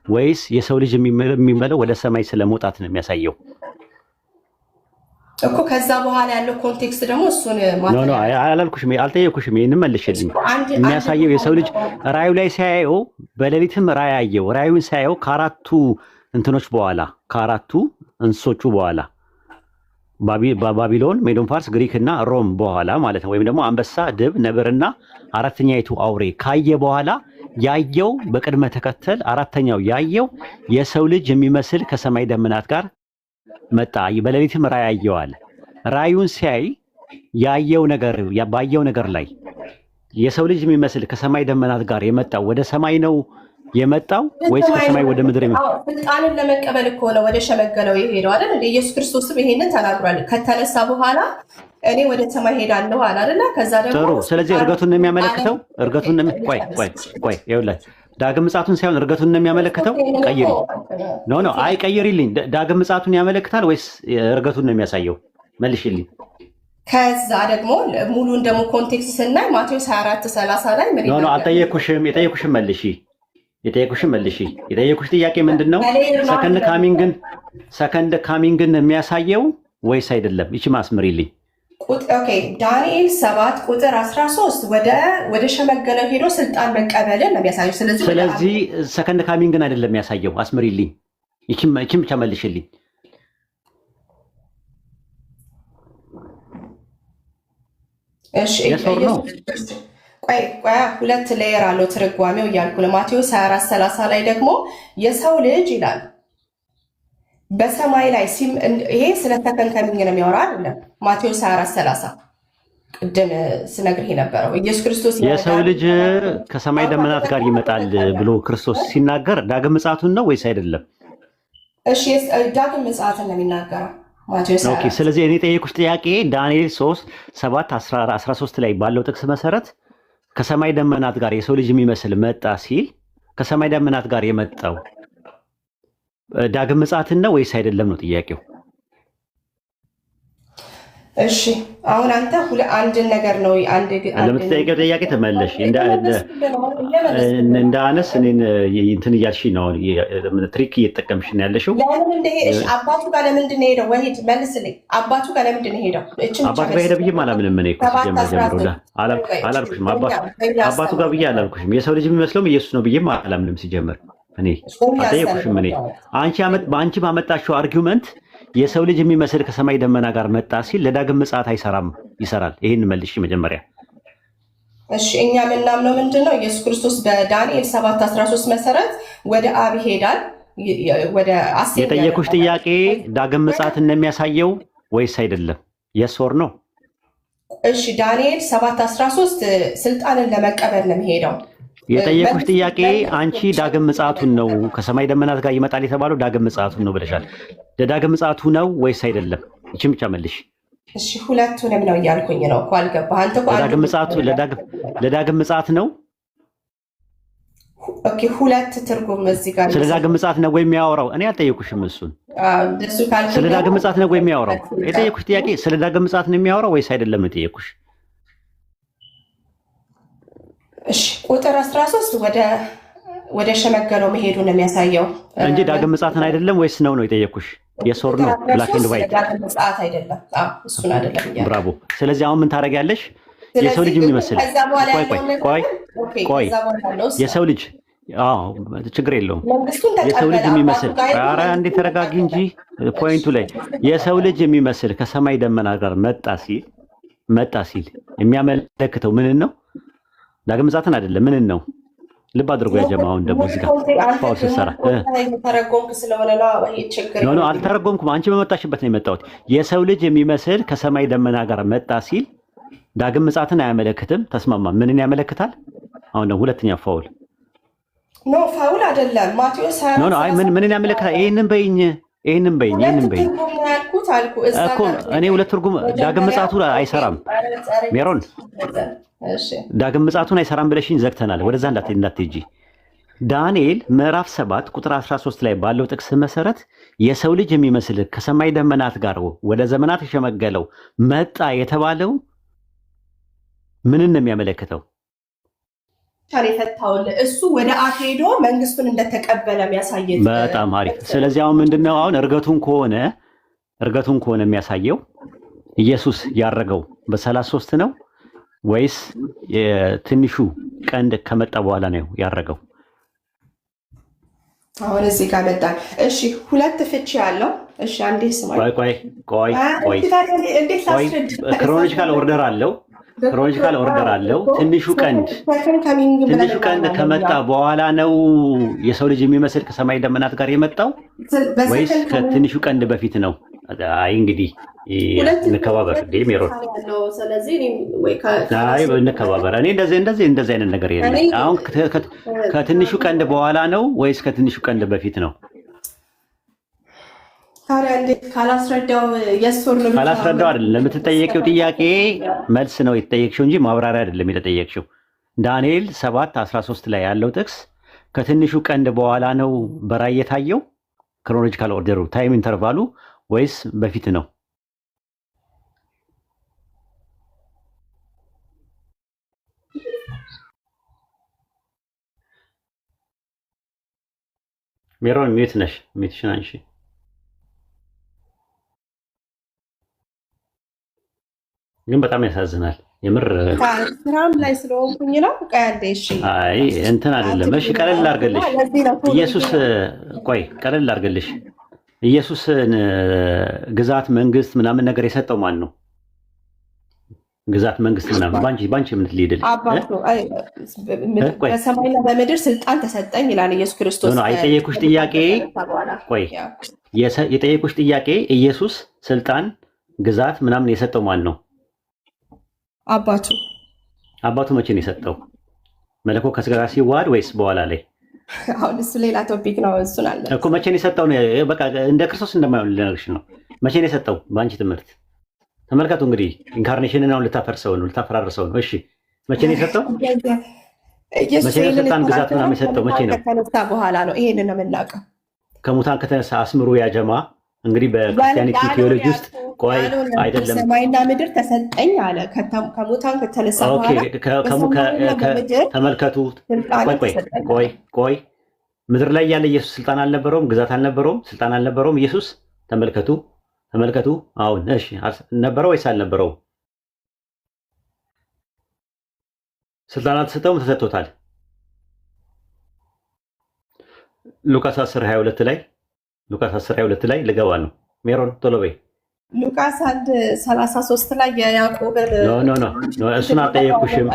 ወይስ የሰው ልጅ የሚመለው ወደ ሰማይ ስለመውጣት ነው የሚያሳየው? እኮ ከዛ በኋላ ያለው ኮንቴክስት ደግሞ እሱን አላልኩሽም፣ አልጠየኩሽም። ይሄንን መልሽልኝ። የሚያሳየው የሰው ልጅ ራእዩ ላይ ሲያየው በሌሊትም ራእይ አየው። ራእዩን ሲያየው ከአራቱ እንትኖች በኋላ ከአራቱ እንስሶቹ በኋላ ባቢሎን፣ ሜዶን፣ ፋርስ፣ ግሪክ እና ሮም በኋላ ማለት ነው። ወይም ደግሞ አንበሳ፣ ድብ፣ ነብርና አራተኛይቱ አውሬ ካየ በኋላ ያየው በቅድመ ተከተል አራተኛው ያየው የሰው ልጅ የሚመስል ከሰማይ ደመናት ጋር መጣ። በሌሊትም ራእይ አየው አለ። ራእዩን ሲያይ ያየው ነገር ባየው ነገር ላይ የሰው ልጅ የሚመስል ከሰማይ ደመናት ጋር የመጣው ወደ ሰማይ ነው የመጣው ወይስ ከሰማይ ወደ ምድር? ስልጣንን ለመቀበል እኮ ነው ወደ ሸመገለው የሄደው አይደል? ኢየሱስ ክርስቶስም ይሄንን ተናግሯል። ከተነሳ በኋላ እኔ ወደ ሰማይ ሄዳለሁ አለ አይደል? ከዛ ደግሞ ጥሩ። ስለዚህ እርገቱን ነው የሚያመለክተው። እርገቱን ቆይ ይኸውላችሁ ዳግም ምጽአቱን ሳይሆን እርገቱን ነው የሚያመለክተው። ቀይሪ አይ ቀይሪልኝ። ዳግም ምጽአቱን ያመለክታል ወይስ እርገቱን ነው የሚያሳየው? መልሽልኝ። ከዛ ደግሞ ሙሉን ደግሞ ኮንቴክስት ስናይ ማቴዎስ 24:30 ላይ ምን ነው? አልጠየኩሽም። የጠየኩሽን መልሺ። የጠየኩሽ ጥያቄ ምንድን ነው? ሰከንድ ካሚንግን የሚያሳየው ወይስ አይደለም? ይቺ ማስምሪልኝ። ዳንኤል 7 ቁጥር 13 ወደ ሸመገለው ሄዶ ስልጣን መቀበልን ነው የሚያሳየው። ስለዚህ ሰከንድ ካሚንግን አይደለም የሚያሳየው። አስምሪልኝ። ይቺም ብቻ መልሽልኝ። ቆይ ሁለት ሌየር አለው ትርጓሜው እያልኩ ነው። ማቴዎስ 24:30 ላይ ደግሞ የሰው ልጅ ይላል በሰማይ ላይ ይሄ ስለ ሰከንድ ካሚንግ ነው የሚያወራ አይደለም። ማቴዎስ 24:30 ቅድም ስነግርህ የነበረው ኢየሱስ ክርስቶስ የሰው ልጅ ከሰማይ ደመናት ጋር ይመጣል ብሎ ክርስቶስ ሲናገር ዳግም ምጽአቱን ነው ወይስ አይደለም? እሺ ዳግም ምጽአትን ነው የሚናገረው ማቴዎስ። ኦኬ ስለዚህ እኔ ጠየቁሽ ጥያቄ ዳንኤል 3:7-13 ላይ ባለው ጥቅስ መሰረት ከሰማይ ደመናት ጋር የሰው ልጅ የሚመስል መጣ ሲል ከሰማይ ደመናት ጋር የመጣው ዳግም ምጽአትን ነው ወይስ አይደለም ነው ጥያቄው። እሺ አሁን አንተ አንድን ነገር ነው ለምትጠይቀው ጥያቄ ተመለሽ። እንደ አነስ እኔን እንትን እያልሽ ነው፣ ትሪክ እየተጠቀምሽ ነው ያለሽው። አባቱ ጋር ለምንድን ነው ሄደው? ወሂድ መልስልኝ። አባቱ ጋር ለምንድን ነው ሄደው? አባቱ ጋር ሄደ ብዬም አላምንም። እኔ ጀምሮ አላልኩሽም። አባቱ ጋር ብዬ አላልኩሽም። የሰው ልጅ የሚመስለውም ኢየሱስ ነው ብዬም አላምንም። ሲጀመር እኔ አልጠየኩሽም። እኔ በአንቺ ባመጣሽው አርጊውመንት የሰው ልጅ የሚመስል ከሰማይ ደመና ጋር መጣ ሲል ለዳግም ምጽአት አይሰራም፣ ይሰራል። ይሄን መልሽ መጀመሪያ። እሺ እኛ የምናምነው ምንድን ነው? ኢየሱስ ክርስቶስ በዳንኤል 7:13 መሰረት ወደ አብ ይሄዳል። ወደ የጠየኩሽ ጥያቄ ዳግም ምጽአት እንደሚያሳየው ወይስ አይደለም? የስ ኦር ኖ? እሺ ዳንኤል 7:13 ስልጣንን ለመቀበል ነው የሚሄደው። የጠየኩሽ ጥያቄ አንቺ ዳግም ምጽአቱን ነው ከሰማይ ደመናት ጋር ይመጣል የተባለው ዳግም ምጽአቱን ነው ብለሻል። ለዳግም ምጽአቱ ነው ወይስ አይደለም? እቺን ብቻ መልሽ። እሺ ሁለቱንም ነው እያልኩኝ ነው እኮ አልገባህ አንተ እኮ። ለዳግም ምጽአት ነው። ኦኬ ሁለት ትርጉም እዚህ ጋር ስለ ዳግም ምጽአት ነው ወይ የሚያወራው? እኔ አልጠየኩሽም እሱን። ስለ ዳግም ምጽአት ነው ወይ የሚያወራው? የጠየኩሽ ጥያቄ ስለ ዳግም ምጽአት ነው የሚያወራው ወይስ አይደለም ነው የጠየኩሽ። እሺ ቁጥር 13 ወደ ሸመገለው መሄዱ ነው የሚያሳየው እንጂ ዳግም ምጽአትን አይደለም ወይስ ነው የጠየኩሽ? የሶር ነው ብላክ ኤንድ ዋይት ዳግም ምጽአት አይደለም። እሱን አይደለም እያለ ብራቮ። ስለዚህ አሁን ምን ታደርጊያለሽ? የሰው ልጅ የሚመስል ቆይ የሰው ልጅ ችግር የለውም። የሰው ልጅ የሚመስል ኧረ እንዴ ተረጋጊ እንጂ ፖይንቱ ላይ የሰው ልጅ የሚመስል ከሰማይ ደመና ጋር መጣ ሲል የሚያመለክተው ምንን ነው? ዳግም ምጽአትን አይደለም። ምንን ነው? ልብ አድርጎ ያጀማውን ደግሞ እዚህ ጋር ፓውስ ሰራ ነው። አልተረጎምኩም። አንቺ በመጣሽበት ነው የመጣሁት። የሰው ልጅ የሚመስል ከሰማይ ደመና ጋር መጣ ሲል ዳግም ምጽአትን አያመለክትም። ተስማማ። ምንን ያመለክታል? አሁን ደግሞ ሁለተኛ ፋውል ነው። ፋውል አይደለም ማቴዎስ አይ ምንን ያመለክታል? ይሄንን በይኝ እኮ እኔ ሁለት ትርጉም ዳግም ምጽአቱ አይሰራም። ሜሮን ዳግም ምጽአቱን አይሰራም ብለሽኝ ዘግተናል። ወደዛ እንዳትሄጂ። ዳንኤል ምዕራፍ 7 ቁጥር 13 ላይ ባለው ጥቅስ መሰረት የሰው ልጅ የሚመስል ከሰማይ ደመናት ጋር ወደ ዘመናት የሸመገለው መጣ የተባለው ምንን ነው የሚያመለክተው? እሱ ወደ አብ ሄዶ መንግስቱን እንደተቀበለ የሚያሳይ። በጣም አሪፍ። ስለዚህ አሁን ምንድነው አሁን እርገቱን ከሆነ የሚያሳየው ኢየሱስ ያረገው በ33 ነው ወይስ የትንሹ ቀንድ ከመጣ በኋላ ነው ያረገው? አሁን እዚህ ጋር መጣ። እሺ ሁለት ፍቺ ያለው። እሺ አንዴ ስማኝ። ቆይ ክሮኖሎጂካል ኦርደር አለው። ትንሹ ቀንድ ከመጣ በኋላ ነው የሰው ልጅ የሚመስል ከሰማይ ደመናት ጋር የመጣው ወይስ ከትንሹ ቀንድ በፊት ነው? አይ እንግዲህ እንከባበር ሜሮን። እንከባበር። እኔ እንደዚህ አይነት ነገር የለም። አሁን ከትንሹ ቀንድ በኋላ ነው ወይስ ከትንሹ ቀንድ በፊት ነው? ካላስረዳው አይደለም። ለምትጠየቂው ጥያቄ መልስ ነው የተጠየቅሽው እንጂ ማብራሪያ አይደለም የተጠየቅሽው። ዳንኤል 7:13 ላይ ያለው ጥቅስ ከትንሹ ቀንድ በኋላ ነው በራእይ የታየው ክሮኖሎጂካል ኦርደሩ ታይም ኢንተርቫሉ ወይስ በፊት ነው? ሜሮን ሚዩት ነሽ። ሚዩትሽን አንሺ። ግን በጣም ያሳዝናል የምር። ስራም ላይ ስለሆንኩኝ ነው። አይ እንትን አይደለም። እሺ ቀለል ላድርግልሽ። ቀለል ላድርግልሽ። ኢየሱስን ግዛት መንግስት ምናምን ነገር የሰጠው ማን ነው? ግዛት መንግስት ምናምን ባንቺ እምነት ሊሄድልሽ በሰማይና በምድር ስልጣን ተሰጠኝ ይላል ኢየሱስ ክርስቶስ። የጠየቁሽ ጥያቄ ኢየሱስ ስልጣን ግዛት ምናምን የሰጠው ማን ነው? አባቱ መቼ ነው የሰጠው? መለኮት ከስጋ ጋር ሲዋሃድ ወይስ በኋላ ላይ? አሁን እሱ ሌላ ቶፒክ ነው። እሱን አለ እኮ መቼ ነው የሰጠው? በቃ እንደ ክርስቶስ እንደማይሆን ልነግርሽ ነው። መቼ ነው የሰጠው? በአንቺ ትምህርት ተመልከቱ። እንግዲህ ኢንካርኔሽንን አሁን ልታፈራርሰው ነው። እሺ መቼ ነው የሰጠው? መቼ ነው ስልጣን ግዛት ምናምን የሰጠው? መቼ ነው? ከተነሳ በኋላ ነው። ይሄንን ነው የምናውቀው። ከሙታን ከተነሳ አስምሩ ያጀማ እንግዲህ በክርስቲያኒቲ ቴዎሎጂ ውስጥ ቆይ አይደለም ሰማይና ምድር ተሰጠኝ አለ። ከሙታን ከተነሳ ተመልከቱ። ቆይ ምድር ላይ ያለ ኢየሱስ ስልጣን አልነበረውም? ግዛት አልነበረውም? ስልጣን አልነበረውም? ኢየሱስ ተመልከቱ። አሁን እሺ ነበረው ወይስ አልነበረውም? ስልጣን አልተሰጠውም? ተሰጥቶታል። ሉቃስ 10:22 ላይ ልገባ ነው። ሜሮን ቶሎ በይ። ሉቃስ 1:33 ላይ የያዕቆብን እሱን አልጠየኩሽም።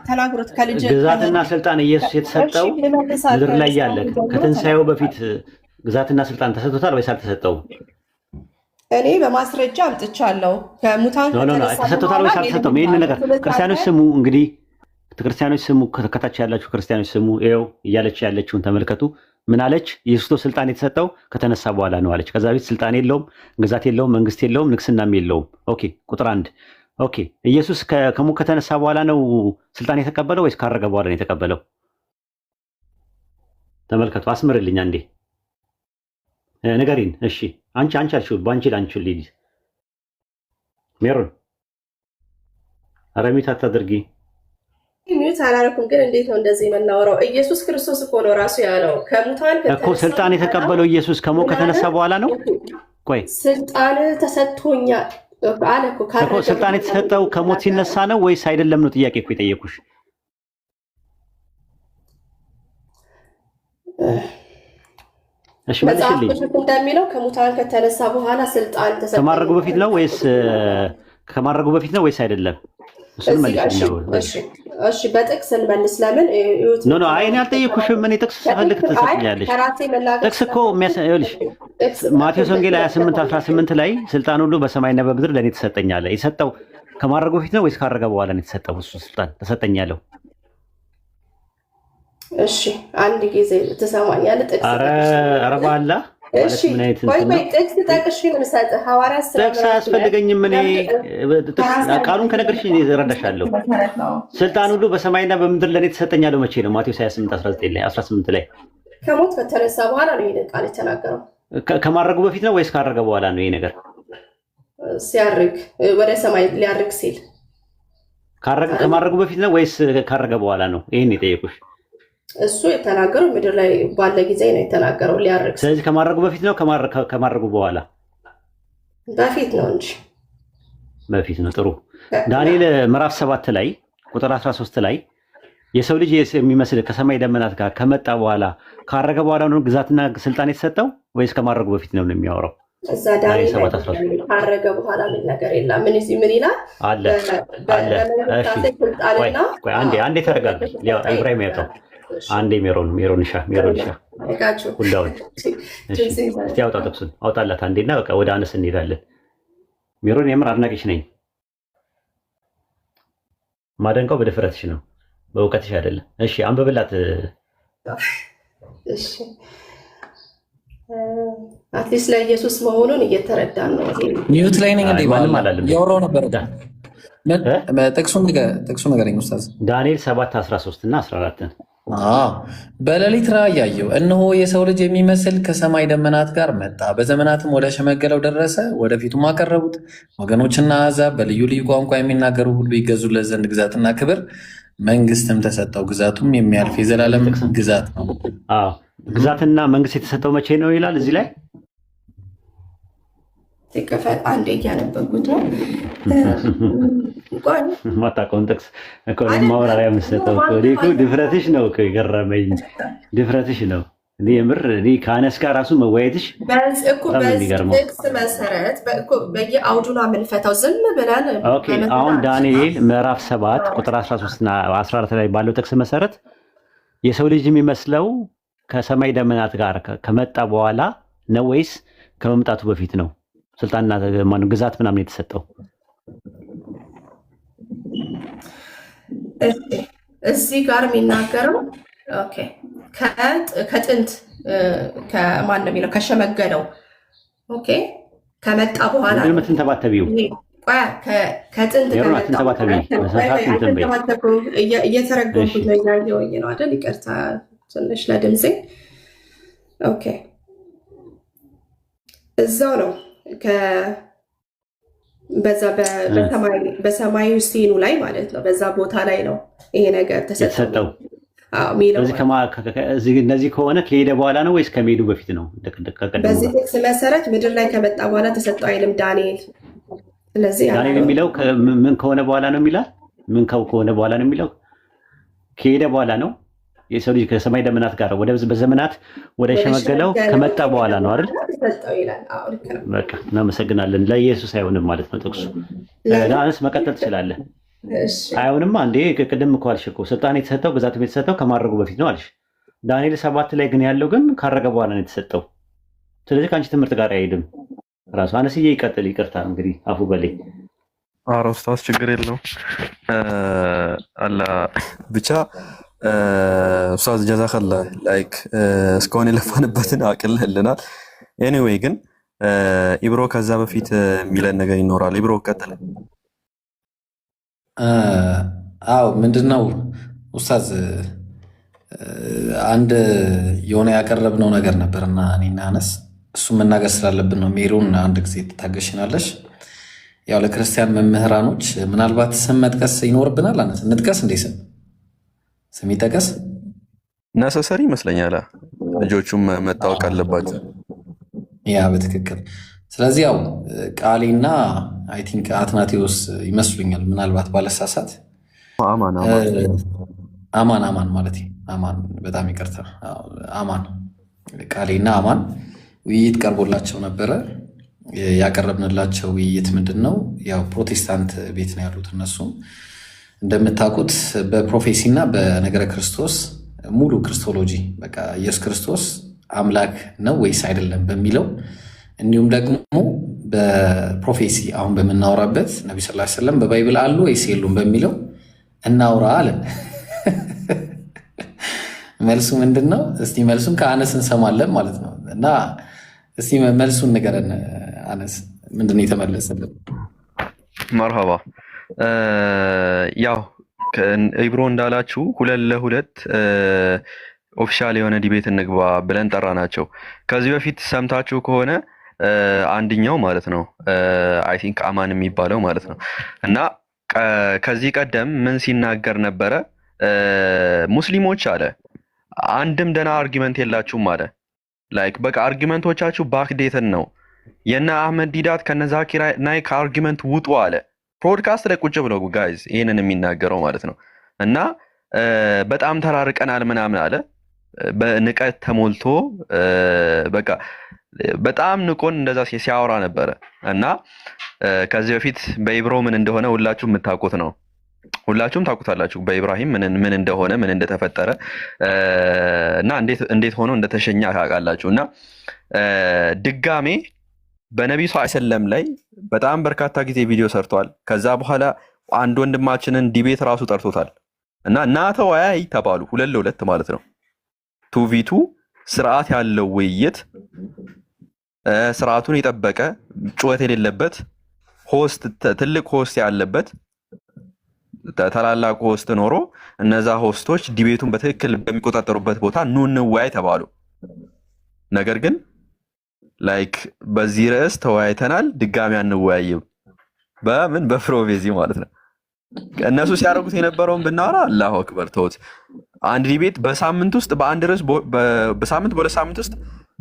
ተናግሮት ከልጅ ግዛትና ስልጣን ኢየሱስ የተሰጠው ምድር ላይ ያለ ከትንሣኤው በፊት ግዛትና ስልጣን ተሰጥቶታል ወይስ አልተሰጠውም? እኔ በማስረጃ አምጥቻለሁ። ከሙታን ተሰጥቶታል ወይስ አልተሰጠውም? ይህን ነገር ክርስቲያኖች ስሙ። እንግዲህ ክርስቲያኖች ስሙ፣ ከታች ያላችሁ ክርስቲያኖች ስሙ። ይኸው እያለች ያለችውን ተመልከቱ። ምን አለች? ኢየሱስ ስልጣን የተሰጠው ከተነሳ በኋላ ነው አለች። ከዛ ቤት ስልጣን የለውም፣ ግዛት የለውም፣ መንግስት የለውም፣ ንግስናም የለውም። ኦኬ ቁጥር 1 ኦኬ። ኢየሱስ ከሞት ከተነሳ በኋላ ነው ስልጣን የተቀበለው ወይስ ካረገ በኋላ ነው የተቀበለው? ተመልከቱ። አስምርልኝ አንዴ ንገሪን። እሺ አንቺ አልሽው ባንቺ ልጅ ሜሮን አረሚት አታድርጊ። ሚዩት አላረኩም። ግን እንዴት ነው እንደዚህ የምናወራው? ኢየሱስ ክርስቶስ እኮ ነው ራሱ ያለው ከሙታን እኮ ስልጣን የተቀበለው ኢየሱስ ከሞት ከተነሳ በኋላ ነው። ቆይ ስልጣን ተሰጥቶኛል አለ እኮ። ስልጣን የተሰጠው ከሞት ሲነሳ ነው ወይስ አይደለም ነው ጥያቄ እኮ የጠየኩሽ። እሺ መልሽልኝ። እንደሚለው ከሙታን ከተነሳ በኋላ ስልጣን ተሰጠው። ከማድረጉ በፊት ነው ወይስ አይደለም? እሺ በጥቅስ እንመልስ። ለምን ኖ አይኔ አልጠየኩሽም። እኔ ጥቅስ ስፈልግ ትሰጥኛለሽ። ጥቅስ እኮ የሚያስልሽ ማቴዎስ ወንጌል 28:18 ላይ ስልጣን ሁሉ በሰማይና በምድር ለእኔ ተሰጠኛለ። የሰጠው ከማድረጉ በፊት ነው ወይስ ካረገ በኋላ ነው የተሰጠው? እሱ ስልጣን ተሰጠኛለሁ። እሺ አንድ ጊዜ ትሰማኛለህ? ጥቅስ ኧረ በአላህ እሺ ጥቅስ ጠቅሽ የምሰጥህ ሐዋርያት ጥቅስ አያስፈልገኝም። እኔ ቃሉን ከነገርሽ እረዳሻለሁ። ስልጣን ሁሉ በሰማይና በምድር ለእኔ ተሰጠኛለሁ መቼ ነው? ማቴዎስ 28:18 ላይ ከሞት ከተነሳ በኋላ ነው ይሄን ቃል የተናገረው። ከማድረጉ በፊት ነው ወይስ ካረገ በኋላ ነው? ይሄ ነገር ሲያርግ ወደ ሰማይ ሊያርግ ሲል ከማድረጉ በፊት ነው ወይስ ካረገ በኋላ ነው? ይሄን የጠየቁሽ። እሱ የተናገረው ምድር ላይ ባለ ጊዜ ነው የተናገረው ሊያርግ። ስለዚህ ከማድረጉ በፊት ነው ከማድረጉ በኋላ? በፊት ነው እንጂ በፊት ነው። ጥሩ። ዳንኤል ምዕራፍ 7 ላይ ቁጥር 13 ላይ የሰው ልጅ የሚመስል ከሰማይ ደመናት ጋር ከመጣ በኋላ ካረገ በኋላ ነው ግዛትና ስልጣን የተሰጠው ወይስ ከማድረጉ በፊት ነው የሚያወራው? እዛ ዳንኤል ካረገ በኋላ ምን ነገር የለም። ምን ይላል አለ። ቆይ አንዴ ተረጋጋ። ኢብራሂም ያውጣው አንዴ ሜሮንሻ ሁላውን እስቲ አውጣ፣ ጥቅሱን አውጣላት አንዴና በቃ ወደ አነስ እንሄዳለን። ሜሮን የምር አድናቂሽ ነኝ። ማደንቀው በድፍረትሽ ነው፣ በእውቀትሽ አይደለም። እሺ አንብብላት። እሺ አትሊስት ለኢየሱስ መሆኑን እየተረዳን ነው። ሚዩት ላይ ነኝ እንዴ? ማንም አላለም። ያወራው ነበር። ጥቅሱን ንገረኝ ኡስታዝ። ዳንኤል 7:13 እና 14 በሌሊት ራእይ አየሁ፣ እነሆ የሰው ልጅ የሚመስል ከሰማይ ደመናት ጋር መጣ፣ በዘመናትም ወደ ሸመገለው ደረሰ። ወደፊቱም አቀረቡት። ወገኖችና አሕዛብ በልዩ ልዩ ቋንቋ የሚናገሩ ሁሉ ይገዙለት ዘንድ ግዛትና ክብር መንግስትም ተሰጠው። ግዛቱም የሚያልፍ የዘላለም ግዛት ነው። ግዛትና መንግስት የተሰጠው መቼ ነው ይላል እዚህ ላይ? ክፍል አንዴ እያነበብኩት ነው። ማታውቀውን ጥቅስ ማብራሪያ የምትሰጠው ድፍረትሽ ነው። የገረመኝ ድፍረትሽ ነው። የምር ከአነስ ጋር ራሱ መወያየትሽ ጥቅስ መሰረት በየአውዱና የምንፈታው ዝም ብለን። አሁን ዳንኤል ምዕራፍ 7 ቁጥር 13 እና 14 ላይ ባለው ጥቅስ መሰረት የሰው ልጅ የሚመስለው ከሰማይ ደመናት ጋር ከመጣ በኋላ ነው ወይስ ከመምጣቱ በፊት ነው? ስልጣንና ግዛት ምናምን የተሰጠው እዚህ ጋር የሚናገረው ከጥንት ከማን ነው የሚለው? ከሸመገለው ከመጣ በኋላ ምትንተባተቢው ከጥንት እየተረጎምኩት ነው እያየሁኝ ነው አይደል? ይቅርታ ትንሽ ለድምፄ። እዛው ነው በዛ በሰማዩ ሲኑ ላይ ማለት ነው። በዛ ቦታ ላይ ነው ይሄ ነገር ተሰጠው ሚለው። እነዚህ ከሆነ ከሄደ በኋላ ነው ወይስ ከመሄዱ በፊት ነው? በዚህ ጥቅስ መሰረት ምድር ላይ ከመጣ በኋላ ተሰጠው አይልም ዳንኤል። ስለዚህ ዳንኤል የሚለው ምን ከሆነ በኋላ ነው የሚላል? ምን ከሆነ በኋላ ነው የሚለው? ከሄደ በኋላ ነው። የሰው ልጅ ከሰማይ ደመናት ጋር በዘመናት ወደ ሸመገለው ከመጣ በኋላ ነው አይደል? በቃ እናመሰግናለን። ለኢየሱስ አይሆንም ማለት ነው ጥቅሱ። ለአንስ መቀጠል ትችላለህ። አይሆንም አንዴ ቅድም እኮ አልሽ እኮ ስልጣን የተሰጠው ግዛትም የተሰጠው ከማድረጉ በፊት ነው አልሽ። ዳንኤል 7 ላይ ግን ያለው ግን ካረገ በኋላ ነው የተሰጠው። ስለዚህ ከአንቺ ትምህርት ጋር አይሄድም። ራሱ አነስዬ ይቀጥል። ይቅርታ እንግዲህ አፉ በለኝ። ኧረ ኡስታዝ ችግር የለውም አላ ብቻ ኡስታዝ ጀዛከላ ላይክ እስካሁን የለፋንበትን አቅልልናል። ኤኒዌይ ግን ኢብሮ ከዛ በፊት የሚለን ነገር ይኖራል። ኢብሮ ቀጥል። አዎ ምንድነው ኡስታዝ አንድ የሆነ ያቀረብነው ነገር ነበርና እኔና አነስ እሱ መናገር ስላለብን ነው። ሜሩን አንድ ጊዜ ትታገሽናለሽ። ያው ለክርስቲያን መምህራኖች ምናልባት ስም መጥቀስ ይኖርብናል። አነስ እንጥቀስ እንዴ? ስም ይጠቀስ ነሰሰሪ ይመስለኛል። ልጆቹም መታወቅ አለባቸው። ያ በትክክል። ስለዚህ ያው ቃሌና አይ ቲንክ አትናቴዎስ ይመስሉኛል ምናልባት ባለሳሳት አማን ማለት አማን፣ በጣም ይቅርታ አማን፣ ቃሌና አማን ውይይት ቀርቦላቸው ነበረ። ያቀረብንላቸው ውይይት ምንድን ነው? ያው ፕሮቴስታንት ቤት ነው ያሉት እነሱ እንደምታውቁት በፕሮፌሲና በነገረ ክርስቶስ ሙሉ ክርስቶሎጂ በቃ ኢየሱስ ክርስቶስ አምላክ ነው ወይስ አይደለም በሚለው እንዲሁም ደግሞ በፕሮፌሲ አሁን በምናወራበት ነቢ ስ ሰለም በባይብል አሉ ወይስ የሉም በሚለው እናውራ አለን። መልሱ ምንድን ነው? እስቲ መልሱን ከአነስ እንሰማለን ማለት ነው። እና እስቲ መልሱን ንገረን አነስ፣ ምንድን ነው የተመለሰልን? መርሃባ። ያው ኢብሮ እንዳላችሁ 2-2 ኦፊሻል የሆነ ዲቤት እንግባ ብለን ጠራ ናቸው። ከዚህ በፊት ሰምታችሁ ከሆነ አንድኛው ማለት ነው አይ ቲንክ አማን የሚባለው ማለት ነው እና ከዚህ ቀደም ምን ሲናገር ነበረ? ሙስሊሞች አለ አንድም ደና አርጊመንት የላችሁም አለ። ላይክ በቃ አርጊመንቶቻችሁ ባክዴትን ነው። የነ አህመድ ዲዳት ከነ ዛኪር ናይክ አርጊመንት ውጡ አለ። ፖድካስት ላይ ቁጭ ብለው ጋይዝ ይሄንን የሚናገረው ማለት ነው እና በጣም ተራርቀናል ምናምን አለ። በንቀት ተሞልቶ በቃ በጣም ንቆን እንደዛ ሲያወራ ነበረ እና ከዚህ በፊት በኢብሮ ምን እንደሆነ ሁላችሁም የምታውቁት ነው። ሁላችሁም ታውቁታላችሁ በኢብራሂም ምን እንደሆነ ምን እንደተፈጠረ እና እንዴት ሆኖ እንደተሸኘ ታውቃላችሁ። እና ድጋሜ በነብዩ ሰለላሁ ላይ በጣም በርካታ ጊዜ ቪዲዮ ሰርቷል። ከዛ በኋላ አንድ ወንድማችንን ዲቤት ራሱ ጠርቶታል እና ተወያይ ተባሉ 2-2 ማለት ነው። 2v2 ስርዓት ያለው ውይይት፣ ስርዓቱን የጠበቀ ጩኸት የሌለበት ሆስት፣ ትልቅ ሆስት ያለበት ታላላቅ ሆስት ኖሮ እነዛ ሆስቶች ዲቤቱን በትክክል በሚቆጣጠሩበት ቦታ ኑ እንወያይ ተባሉ። ነገር ግን ላይክ በዚህ ርዕስ ተወያይተናል፣ ድጋሚ አንወያይም። በምን በፕሮፌሲ ማለት ነው። እነሱ ሲያደርጉት የነበረውን ብናወራ አላሁ አክበር ተውት። አንድ ዲቤት በሳምንት ውስጥ በአንድ ርዕስ በሳምንት በሁለት ሳምንት ውስጥ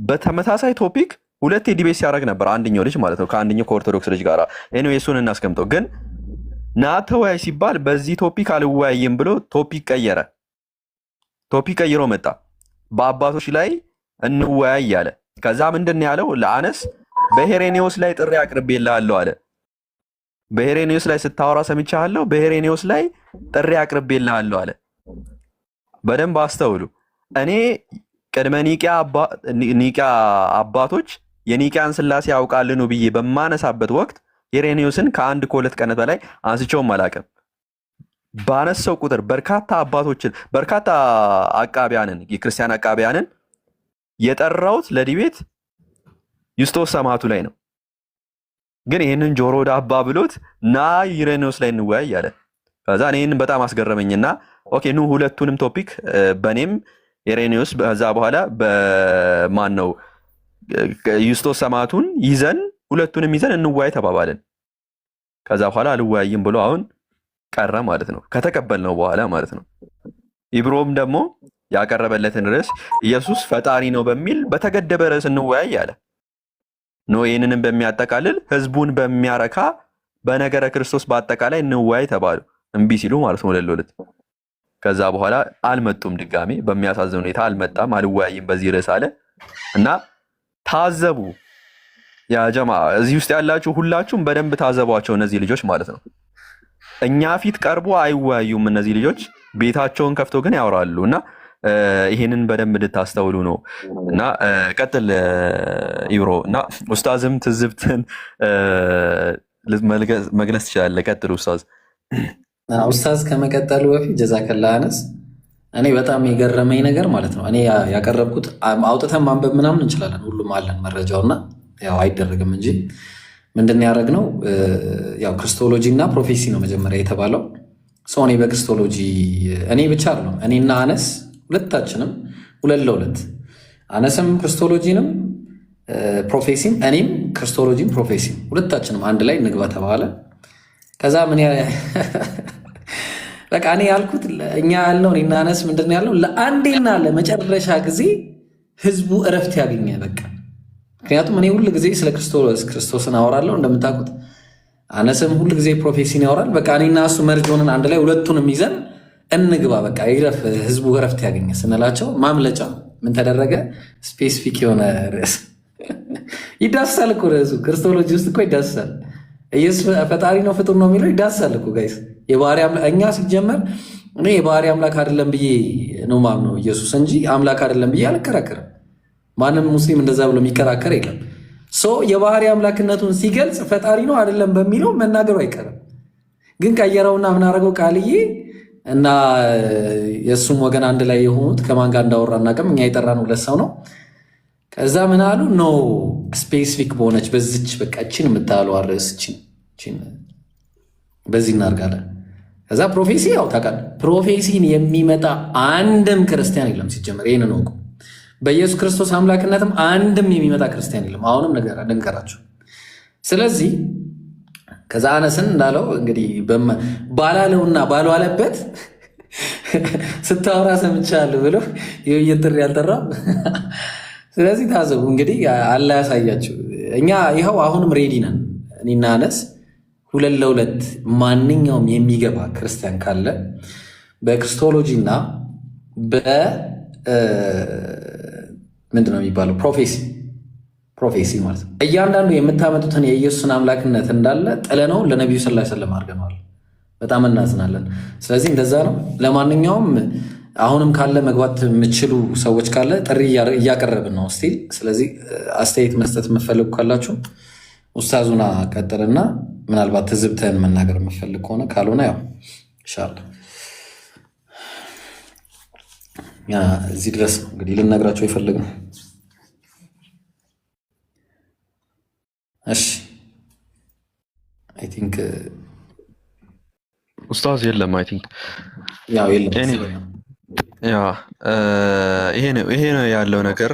በተመሳሳይ ቶፒክ 2 ዲቤት ሲያደርግ ነበር አንደኛው ልጅ ማለት ነው ከአንደኛው ከኦርቶዶክስ ልጅ ጋር። ኤኒዌይ እሱን እናስቀምጠው። ግን ተወያይ ሲባል በዚህ ቶፒክ አልወያይም ብሎ ቶፒክ ቀየረ። ቶፒክ ቀይሮ መጣ በአባቶች ላይ እንወያይ ያለ። ከዛ ምንድን ያለው ለአነስ በሄሬኔዎስ ላይ ጥሪ አቅርቤልሃለሁ አለ። በሄሬኔዎስ ላይ ስታወራ ሰምቻለሁ፣ በሄሬኔዎስ ላይ ጥሪ አቅርቤልሃለሁ አለ። በደንብ አስተውሉ። እኔ ቅድመ ኒቂያ አባቶች የኒቂያን ስላሴ ያውቃልን ብዬ በማነሳበት ወቅት ሄሬኔዎስን ከአንድ ከሁለት ቀናት በላይ አንስቼውም አላውቅም። ባነሳው ቁጥር በርካታ አባቶችን በርካታ አቃቢያንን የክርስቲያን አቃቢያንን የጠራውት ለዲቤት ዩስጦስ ሰማዕቱ ላይ ነው። ግን ይህንን ጆሮ ዳባ ብሎት ሄሬኔዎስ ላይ እንወያይ አለ። ከዛ እኔን በጣም አስገረመኝና ኦኬ ኑ ሁለቱንም ቶፒክ በኔም ሄሬኔዎስ ከዛ በኋላ በማን ነው ዩስጦስ ሰማዕቱን ይዘን ሁለቱንም ይዘን እንወያይ ተባባልን። ከዛ በኋላ አልወያይም ብሎ አሁን ቀረ ማለት ነው፣ ከተቀበልነው በኋላ ማለት ነው። ኢብሮም ደግሞ ያቀረበለትን ርዕስ ኢየሱስ ፈጣሪ ነው በሚል በተገደበ ርዕስ እንወያይ አለ። ኖ ይህንንም በሚያጠቃልል ህዝቡን በሚያረካ በነገረ ክርስቶስ በአጠቃላይ እንወያይ ተባሉ። እምቢ ሲሉ ማለት ነው ለሎለት። ከዛ በኋላ አልመጡም፣ ድጋሜ በሚያሳዝን ሁኔታ አልመጣም፣ አልወያይም በዚህ ርዕስ አለ እና ታዘቡ። ያ ጀማ እዚህ ውስጥ ያላችሁ ሁላችሁም በደንብ ታዘቧቸው እነዚህ ልጆች ማለት ነው። እኛ ፊት ቀርቦ አይወያዩም እነዚህ ልጆች፣ ቤታቸውን ከፍቶ ግን ያወራሉ እና ይሄንን በደንብ እንድታስተውሉ ነው። እና ቀጥል ኢብሮ እና ኡስታዝም ትዝብትን መግለጽ ትችላለህ። ቀጥል ኡስታዝ። ኡስታዝ ከመቀጠሉ በፊት ጀዛከላ አነስ፣ እኔ በጣም የገረመኝ ነገር ማለት ነው እኔ ያቀረብኩት አውጥተን ማንበብ ምናምን እንችላለን፣ ሁሉም አለን መረጃውና ያው አይደረግም እንጂ ምንድን ያደረግነው ያው ክርስቶሎጂ እና ፕሮፌሲ ነው መጀመሪያ የተባለው። ሰው እኔ በክርስቶሎጂ እኔ ብቻ አይደለም እኔና አነስ ሁለታችንም ሁለት ለሁለት አነስም ክርስቶሎጂንም ፕሮፌሲም እኔም ክርስቶሎጂም ፕሮፌሲም ሁለታችንም አንድ ላይ እንግባ ተባለ። ከዛ ምን በቃ እኔ ያልኩት እኛ ያልነው እኔና አነስ ምንድን ያለው ለአንዴና ለመጨረሻ ጊዜ ህዝቡ እረፍት ያገኘ በቃ። ምክንያቱም እኔ ሁል ጊዜ ስለ ክርስቶስን አወራለሁ እንደምታውቁት፣ አነስም ሁል ጊዜ ፕሮፌሲን ያወራል። በቃ እኔና እሱ መርጅ ሆነን አንድ ላይ ሁለቱንም ይዘን እንግባ በቃ ይረፍ ህዝቡ እረፍት ያገኘ ስንላቸው ማምለጫ ምን ተደረገ? ስፔሲፊክ የሆነ ርዕስ ይዳሳል እኮ ርዕሱ ክርስቶሎጂ ውስጥ እኮ ይዳሳል። ኢየሱስ ፈጣሪ ነው ፍጡር ነው የሚለው ይዳሳል እኮ ጋይስ። እኛ ሲጀመር እኔ የባህሪ አምላክ አይደለም ብዬ ነው ማምነው ኢየሱስ እንጂ አምላክ አይደለም ብዬ አልከራከርም። ማንም ሙስሊም እንደዛ ብሎ የሚከራከር የለም። የባህሪ አምላክነቱን ሲገልጽ ፈጣሪ ነው አይደለም በሚለው መናገሩ አይቀርም። ግን ቀየረውና ምናደርገው ቃልዬ እና የእሱም ወገን አንድ ላይ የሆኑት ከማን ጋር እንዳወራ እናውቅም። እኛ የጠራነው ሁለት ሰው ነው። ከዛ ምን አሉ ኖ ስፔሲፊክ በሆነች በዚች በቃ እችን የምታለው አርዕስ እችን በዚህ እናርጋለን። ከዛ ፕሮፌሲ ያው ታውቃለህ፣ ፕሮፌሲን የሚመጣ አንድም ክርስቲያን የለም ሲጀመር። ይህን ነው በኢየሱስ ክርስቶስ አምላክነትም አንድም የሚመጣ ክርስቲያን የለም። አሁንም ነገር ልንገራቸው። ስለዚህ ከዛ አነስን እንዳለው እንግዲህ ባላለውና ባልዋለበት ስታወራ ሰምቻለሁ ብሎ የውይይት ጥሪ አልጠራም። ስለዚህ ታዘቡ እንግዲህ አላ ያሳያችሁ። እኛ ይኸው አሁንም ሬዲ ነን። እኔና አነስ ሁለት ለሁለት ማንኛውም የሚገባ ክርስቲያን ካለ በክርስቶሎጂ እና ምንድን ነው የሚባለው ፕሮፌሲ ማለት ነው። እያንዳንዱ የምታመጡትን የኢየሱስን አምላክነት እንዳለ ጥለነው ለነቢዩ ሰለላሁ ዐለይሂ ወሰለም አድርገነዋል። በጣም እናዝናለን። ስለዚህ እንደዛ ነው። ለማንኛውም አሁንም ካለ መግባት የምችሉ ሰዎች ካለ ጥሪ እያቀረብን ነው ስቲል። ስለዚህ አስተያየት መስጠት የምፈልጉ ካላችሁ ኡስታዙና ቀጥልና ምናልባት ትዝብተን መናገር የምፈልግ ከሆነ ካልሆነ ያው ኢንሻላህ እዚህ ድረስ ነው እንግዲህ ልነግራቸው ይፈልግ ነው። እሺ አይ ቲንክ ኡስታዝ የለም። አይ ቲንክ ያው የለም። ይሄ ነው ያለው ነገር።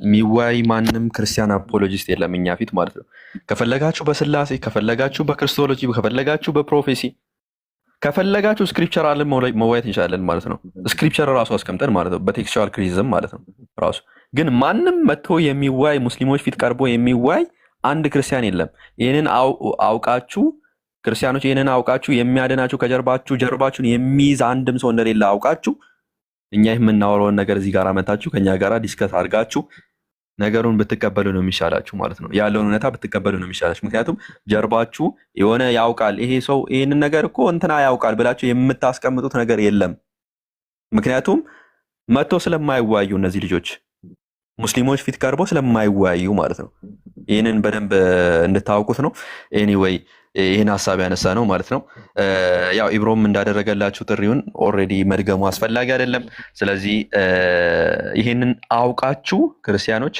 የሚዋይ ማንም ክርስቲያን አፖሎጂስት የለም እኛ ፊት ማለት ነው። ከፈለጋችሁ በስላሴ ከፈለጋችሁ በክርስቶሎጂ ከፈለጋችሁ በፕሮፌሲ ከፈለጋችሁ ስክሪፕቸር አለ መዋየት እንችላለን ማለት ነው። ስክሪፕቸር ራሱ አስቀምጠን ማለት ነው በቴክስቹዋል ክሪቲሲዝም ማለት ነው ራሱ። ግን ማንም መጥቶ የሚዋይ ሙስሊሞች ፊት ቀርቦ የሚዋይ አንድ ክርስቲያን የለም። ይህንን አውቃችሁ ክርስቲያኖች ይህንን አውቃችሁ የሚያድናችሁ ጀርባችሁን የሚይዝ አንድም ሰው እንደሌለ አውቃችሁ እኛ የምናወራውን ነገር እዚህ ጋር መታችሁ ከኛ ጋር ዲስከስ አድርጋችሁ ነገሩን ብትቀበሉ ነው የሚሻላችሁ ማለት ነው። ያለውን እውነታ ብትቀበሉ ነው የሚሻላችሁ። ምክንያቱም ጀርባችሁ የሆነ ያውቃል ይሄ ሰው ይህንን ነገር እኮ እንትና ያውቃል ብላችሁ የምታስቀምጡት ነገር የለም። ምክንያቱም መጥቶ ስለማይወያዩ እነዚህ ልጆች ሙስሊሞች ፊት ቀርቦ ስለማይወያዩ ማለት ነው። ይህንን በደንብ እንድታውቁት ነው። ኤኒዌይ ይህን ሀሳብ ያነሳ ነው ማለት ነው። ያው ኢብሮም እንዳደረገላችሁ ጥሪውን ኦልሬዲ መድገሙ አስፈላጊ አይደለም። ስለዚህ ይህንን አውቃችሁ ክርስቲያኖች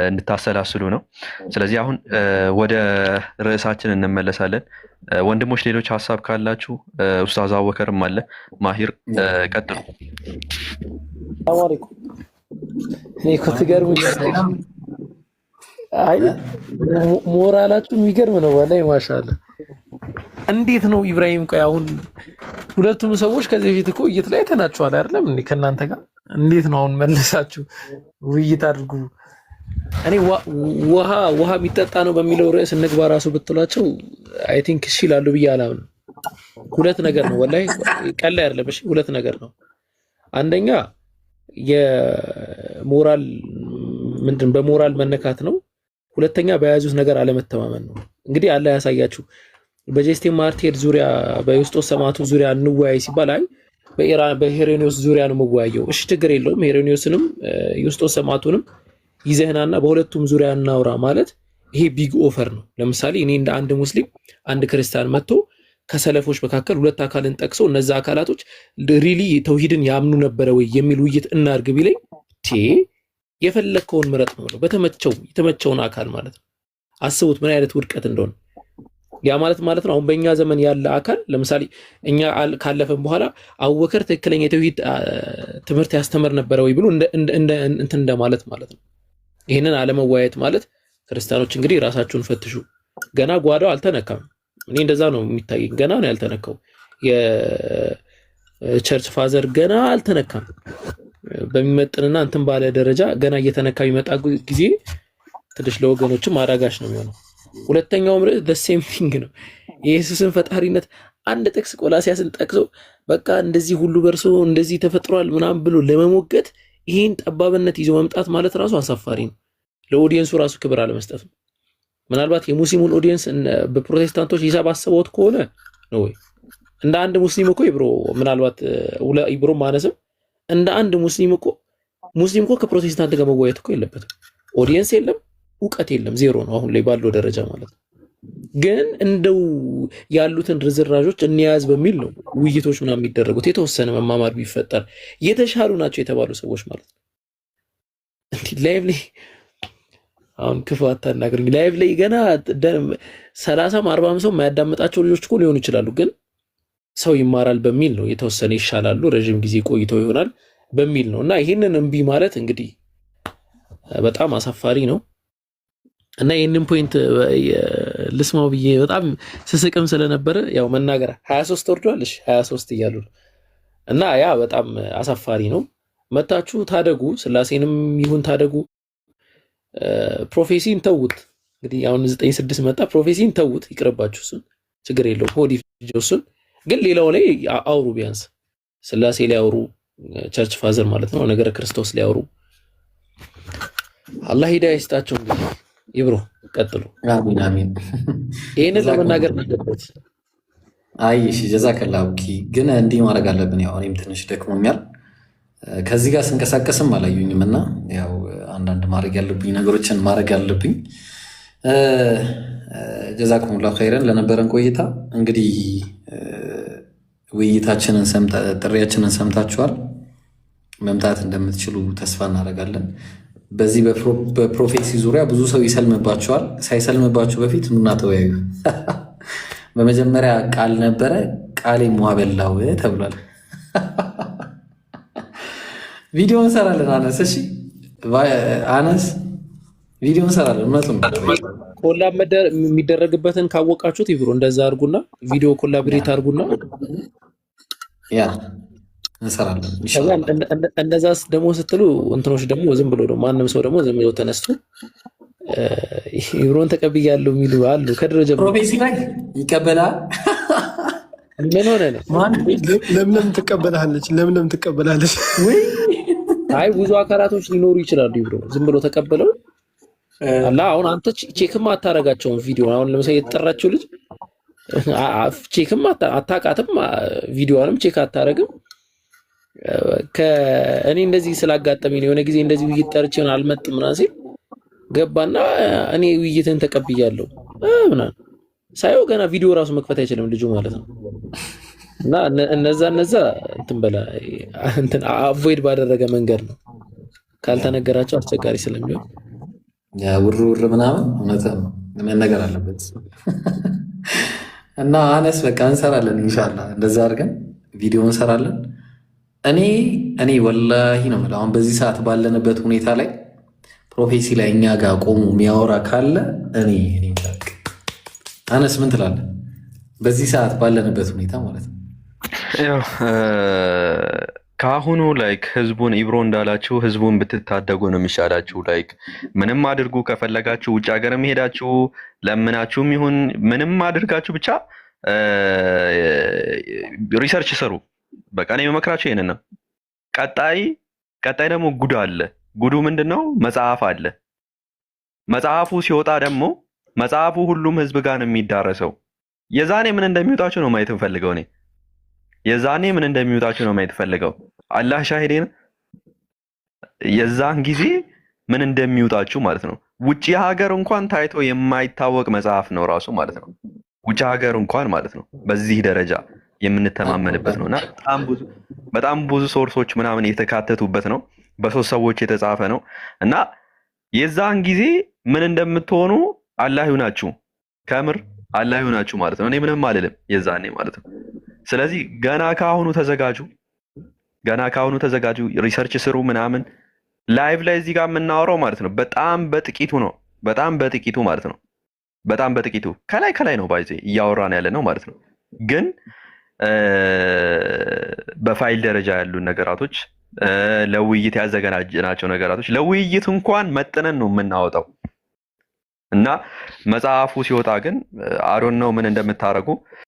እንድታሰላስሉ ነው። ስለዚህ አሁን ወደ ርዕሳችን እንመለሳለን። ወንድሞች ሌሎች ሀሳብ ካላችሁ ኡስታዝ አወከርም አለ ማሂር ቀጥሉ። እኔ እኮ ትገርሙኝ። አይ ሞራላችሁ የሚገርም ነው ወላሂ ማሻአላ። እንዴት ነው ኢብራሂም? ቆይ አሁን ሁለቱም ሰዎች ከዚህ በፊት እኮ ውይይት ላይ ተናቸዋል አይደለም እንዴ? ከእናንተ ጋር እንዴት ነው አሁን መልሳችሁ ውይይት አድርጉ? እኔ ውሃ የሚጠጣ ነው በሚለው ርዕስ እንግባ ራሱ ብትሏቸው አይ ቲንክ እሺ ይላሉ ብዬ አላምንም። ሁለት ነገር ነው ወላሂ ቀላል አይደለም። እሺ ሁለት ነገር ነው። አንደኛ የሞራል በሞራል መነካት ነው። ሁለተኛ በያዙት ነገር አለመተማመን ነው። እንግዲህ አላህ ያሳያችሁ። በጀስቲን ማርቲር ዙሪያ በዩስጦስ ሰማዕቱ ዙሪያ እንወያይ ሲባል አይ በሄሬኒዮስ ዙሪያ ነው የምወያየው። እሺ ችግር የለውም ሄሬኒዮስንም ዩስጦስ ሰማዕቱንም ይዘህናና በሁለቱም ዙሪያ እናውራ ማለት ይሄ ቢግ ኦፈር ነው። ለምሳሌ እኔ እንደ አንድ ሙስሊም አንድ ክርስቲያን መጥቶ ከሰለፎች መካከል ሁለት አካልን ጠቅሶ እነዛ አካላቶች ሪሊ ተውሂድን ያምኑ ነበረ ወይ የሚል ውይይት እናርግ ቢለኝ የፈለግከውን ምረጥ ነው የተመቸውን አካል ማለት ነው። አስቡት ምን አይነት ውድቀት እንደሆነ። ያ ማለት ነው አሁን በእኛ ዘመን ያለ አካል ለምሳሌ እኛ ካለፈን በኋላ አቡበከር ትክክለኛ የተውሂድ ትምህርት ያስተምር ነበረ ወይ ብሎ እንትን እንደማለት ማለት ነው። ይህንን አለመወያየት ማለት ክርስቲያኖች እንግዲህ ራሳችሁን ፈትሹ። ገና ጓዳው አልተነካም። እኔ እንደዛ ነው የሚታየኝ። ገና ነው ያልተነካው። የቸርች ፋዘር ገና አልተነካም። በሚመጥንና እንትን ባለ ደረጃ ገና እየተነካ የሚመጣ ጊዜ ትንሽ ለወገኖችም አዳጋች ነው የሚሆነው። ሁለተኛውም ርዕስ the same thing ነው። የኢየሱስን ፈጣሪነት አንድ ጥቅስ ቆላሲያስን ጠቅሶ በቃ እንደዚህ ሁሉ በርሶ እንደዚህ ተፈጥሯል ምናምን ብሎ ለመሞገት ይሄን ጠባብነት ይዞ መምጣት ማለት ራሱ አሳፋሪ ነው። ለኦዲየንሱ ራሱ ክብር አለመስጠት ነው። ምናልባት የሙስሊሙን ኦዲየንስ በፕሮቴስታንቶች ሂሳብ አስበውት ከሆነ ነው ወይ እንደ አንድ ሙስሊም እኮ ይብሮ ምናልባት ይብሮ ማነስም እንደ አንድ ሙስሊም እኮ ከፕሮቴስታንት ጋር መወያየት እኮ የለበትም። ኦዲየንስ የለም፣ እውቀት የለም፣ ዜሮ ነው አሁን ላይ ባለው ደረጃ ማለት ነው። ግን እንደው ያሉትን ርዝራዦች እንያዝ በሚል ነው ውይይቶች ምናምን የሚደረጉት። የተወሰነ መማማር ቢፈጠር የተሻሉ ናቸው የተባሉ ሰዎች ማለት ነው። እንዴ ላይቭ ላይ አሁን ክፉ አታናግሩኝ። ላይቭ ላይ ገና 30 40 ሰው የማያዳምጣቸው ልጆች እኮ ሊሆኑ ይችላሉ። ግን ሰው ይማራል በሚል ነው የተወሰነ ይሻላሉ ረጅም ጊዜ ቆይተው ይሆናል በሚል ነው። እና ይህንን እምቢ ማለት እንግዲህ በጣም አሳፋሪ ነው። እና ይህንን ፖይንት ልስማው ብዬ በጣም ስስቅም ስለነበረ ያው መናገር 23 ወርዷል። እሺ 23 እያሉ እና ያ በጣም አሳፋሪ ነው። መታችሁ ታደጉ፣ ስላሴንም ይሁን ታደጉ። ፕሮፌሲን ተውት እንግዲህ አሁን 96 መጣ። ፕሮፌሲን ተውት ይቅርባችሁ፣ እሱን ችግር የለውም። ሆዲ እሱን ግን ሌላው ላይ አውሩ፣ ቢያንስ ስላሴ ላይ አውሩ፣ ቸርች ፋዘር ማለት ነው፣ ነገረ ክርስቶስ ላይ አውሩ። አላህ ሂዳያ ይስጣቸው። እንግዲህ ይብሮ ቀጥሉ። አሚን አሚን። ይሄንን ለመናገር ነበር። አይ እሺ ጀዛከላሁ። ግን እንዲህ ማድረግ አለብን። ያው እኔም ትንሽ ደክሞኛል። ከዚህ ጋር ስንቀሳቀስም አላዩኝም እና ያው አንዳንድ ማድረግ ያለብኝ ነገሮችን ማድረግ ያለብኝ። ጀዛኩሙላሁ ኸይረን ለነበረን ቆይታ። እንግዲህ ውይይታችንን ጥሪያችንን ሰምታችኋል። መምጣት እንደምትችሉ ተስፋ እናደርጋለን። በዚህ በፕሮፌሲ ዙሪያ ብዙ ሰው ይሰልምባቸዋል። ሳይሰልምባቸው በፊት ኑና ተወያዩ። በመጀመሪያ ቃል ነበረ፣ ቃሌ ሙሀበላው ተብሏል። ቪዲዮ እንሰራለን አነስ። እሺ አነስ ቪዲዮ እንሰራለን። እውነቱን ኮላብ የሚደረግበትን ካወቃችሁት ይብሮ እንደዛ አድርጉና ቪዲዮ ኮላብሬት አድርጉና ያ እንሰራለን። እንደዛ ደግሞ ስትሉ እንትኖች ደግሞ ዝም ብሎ ነው ማንም ሰው ደግሞ ዝም ብሎ ተነስቶ ይብሮን ተቀብያለሁ የሚሉ አሉ። ከድሮ ጀምሮ ፕሮፌሲ ላይ ይቀበላል። ምን ሆነ ነው? ለምለም ትቀበላለች፣ ለምለም ትቀበላለች። አይ ብዙ አካላቶች ሊኖሩ ይችላሉ። ይብሮ ዝም ብሎ ተቀበለው አላ አሁን አንተ ቼክም አታረጋቸውም። ቪዲዮ አሁን ለምሳሌ የተጠራችው ልጅ ቼክም አታቃትም፣ ቪዲዮንም ቼክ አታረግም። ከእኔ እንደዚህ ስላጋጠመኝ የሆነ ጊዜ እንደዚህ ውይይት ጠርቼውን አልመጥም ምናምን ሲል ገባና እኔ ውይይትን ተቀብያለሁ ምናምን ሳይው ገና ቪዲዮ ራሱ መክፈት አይችልም ልጁ ማለት ነው። እና እነዛ እንትን በላ እንትን አቮይድ ባደረገ መንገድ ነው ካልተነገራቸው አስቸጋሪ ስለሚሆን ያ ውር ምናምን እውነትህን ነው መነገር አለበት። እና አነስ በቃ እንሰራለን ኢንሻአላህ፣ እንደዛ አድርገን ቪዲዮ እንሰራለን። እኔ ወላሂ ነው የምለው አሁን በዚህ ሰዓት ባለንበት ሁኔታ ላይ ፕሮፌሲ ላይ እኛ ጋር ቆሙ የሚያወራ ካለ እኔ አነስ ምን ትላለህ? በዚህ ሰዓት ባለንበት ሁኔታ ማለት ነው። ያው ከአሁኑ ላይክ ህዝቡን ኢብሮ እንዳላችሁ ህዝቡን ብትታደጉ ነው የሚሻላችሁ። ላይክ ምንም አድርጉ ከፈለጋችሁ ውጭ ሀገርም ሄዳችሁ ለምናችሁም ይሁን ምንም አድርጋችሁ ብቻ ሪሰርች ስሩ። በቃ እኔ የምመክራችሁ ይሄንን ነው። ቀጣይ ደግሞ ጉድ አለ። ጉዱ ምንድን ነው? መጽሐፍ አለ። መጽሐፉ ሲወጣ ደግሞ መጽሐፉ ሁሉም ህዝብ ጋር ነው የሚዳረሰው። የዛኔ ምን እንደሚወጣችሁ ነው ማየት ፈልገው። እኔ የዛኔ ምን እንደሚወጣችሁ ነው ማየት ፈልገው። አላህ ሻሂዴ ነው። የዛን ጊዜ ምን እንደሚወጣችሁ ማለት ነው። ውጪ ሀገር እንኳን ታይቶ የማይታወቅ መጽሐፍ ነው ራሱ ማለት ነው። ውጭ ሀገር እንኳን ማለት ነው በዚህ ደረጃ የምንተማመንበት ነውና በጣም ብዙ ሶርሶች ምናምን የተካተቱበት ነው። በሶስት ሰዎች የተጻፈ ነው እና የዛን ጊዜ ምን እንደምትሆኑ አላህ ይሁናችሁ፣ ከምር አላህ ይሁናችሁ ማለት ነው። እኔ ምንም አልልም የዛኔ ማለት ነው። ስለዚህ ገና ካሁኑ ተዘጋጁ፣ ሪሰርች ስሩ ምናምን። ላይቭ ላይ እዚህ ጋር የምናወራው ማለት ነው በጣም በጥቂቱ ነው፣ በጣም በጥቂቱ ማለት ነው። በጣም በጥቂቱ ከላይ ነው ባይዜ እያወራን ያለ ነው ማለት ነው። ግን በፋይል ደረጃ ያሉ ነገራቶች ለውይይት ያዘጋጀናቸው ነገራቶች ለውይይት እንኳን መጥነን ነው የምናወጣው እና መጽሐፉ ሲወጣ ግን አዶን ነው ምን እንደምታረጉ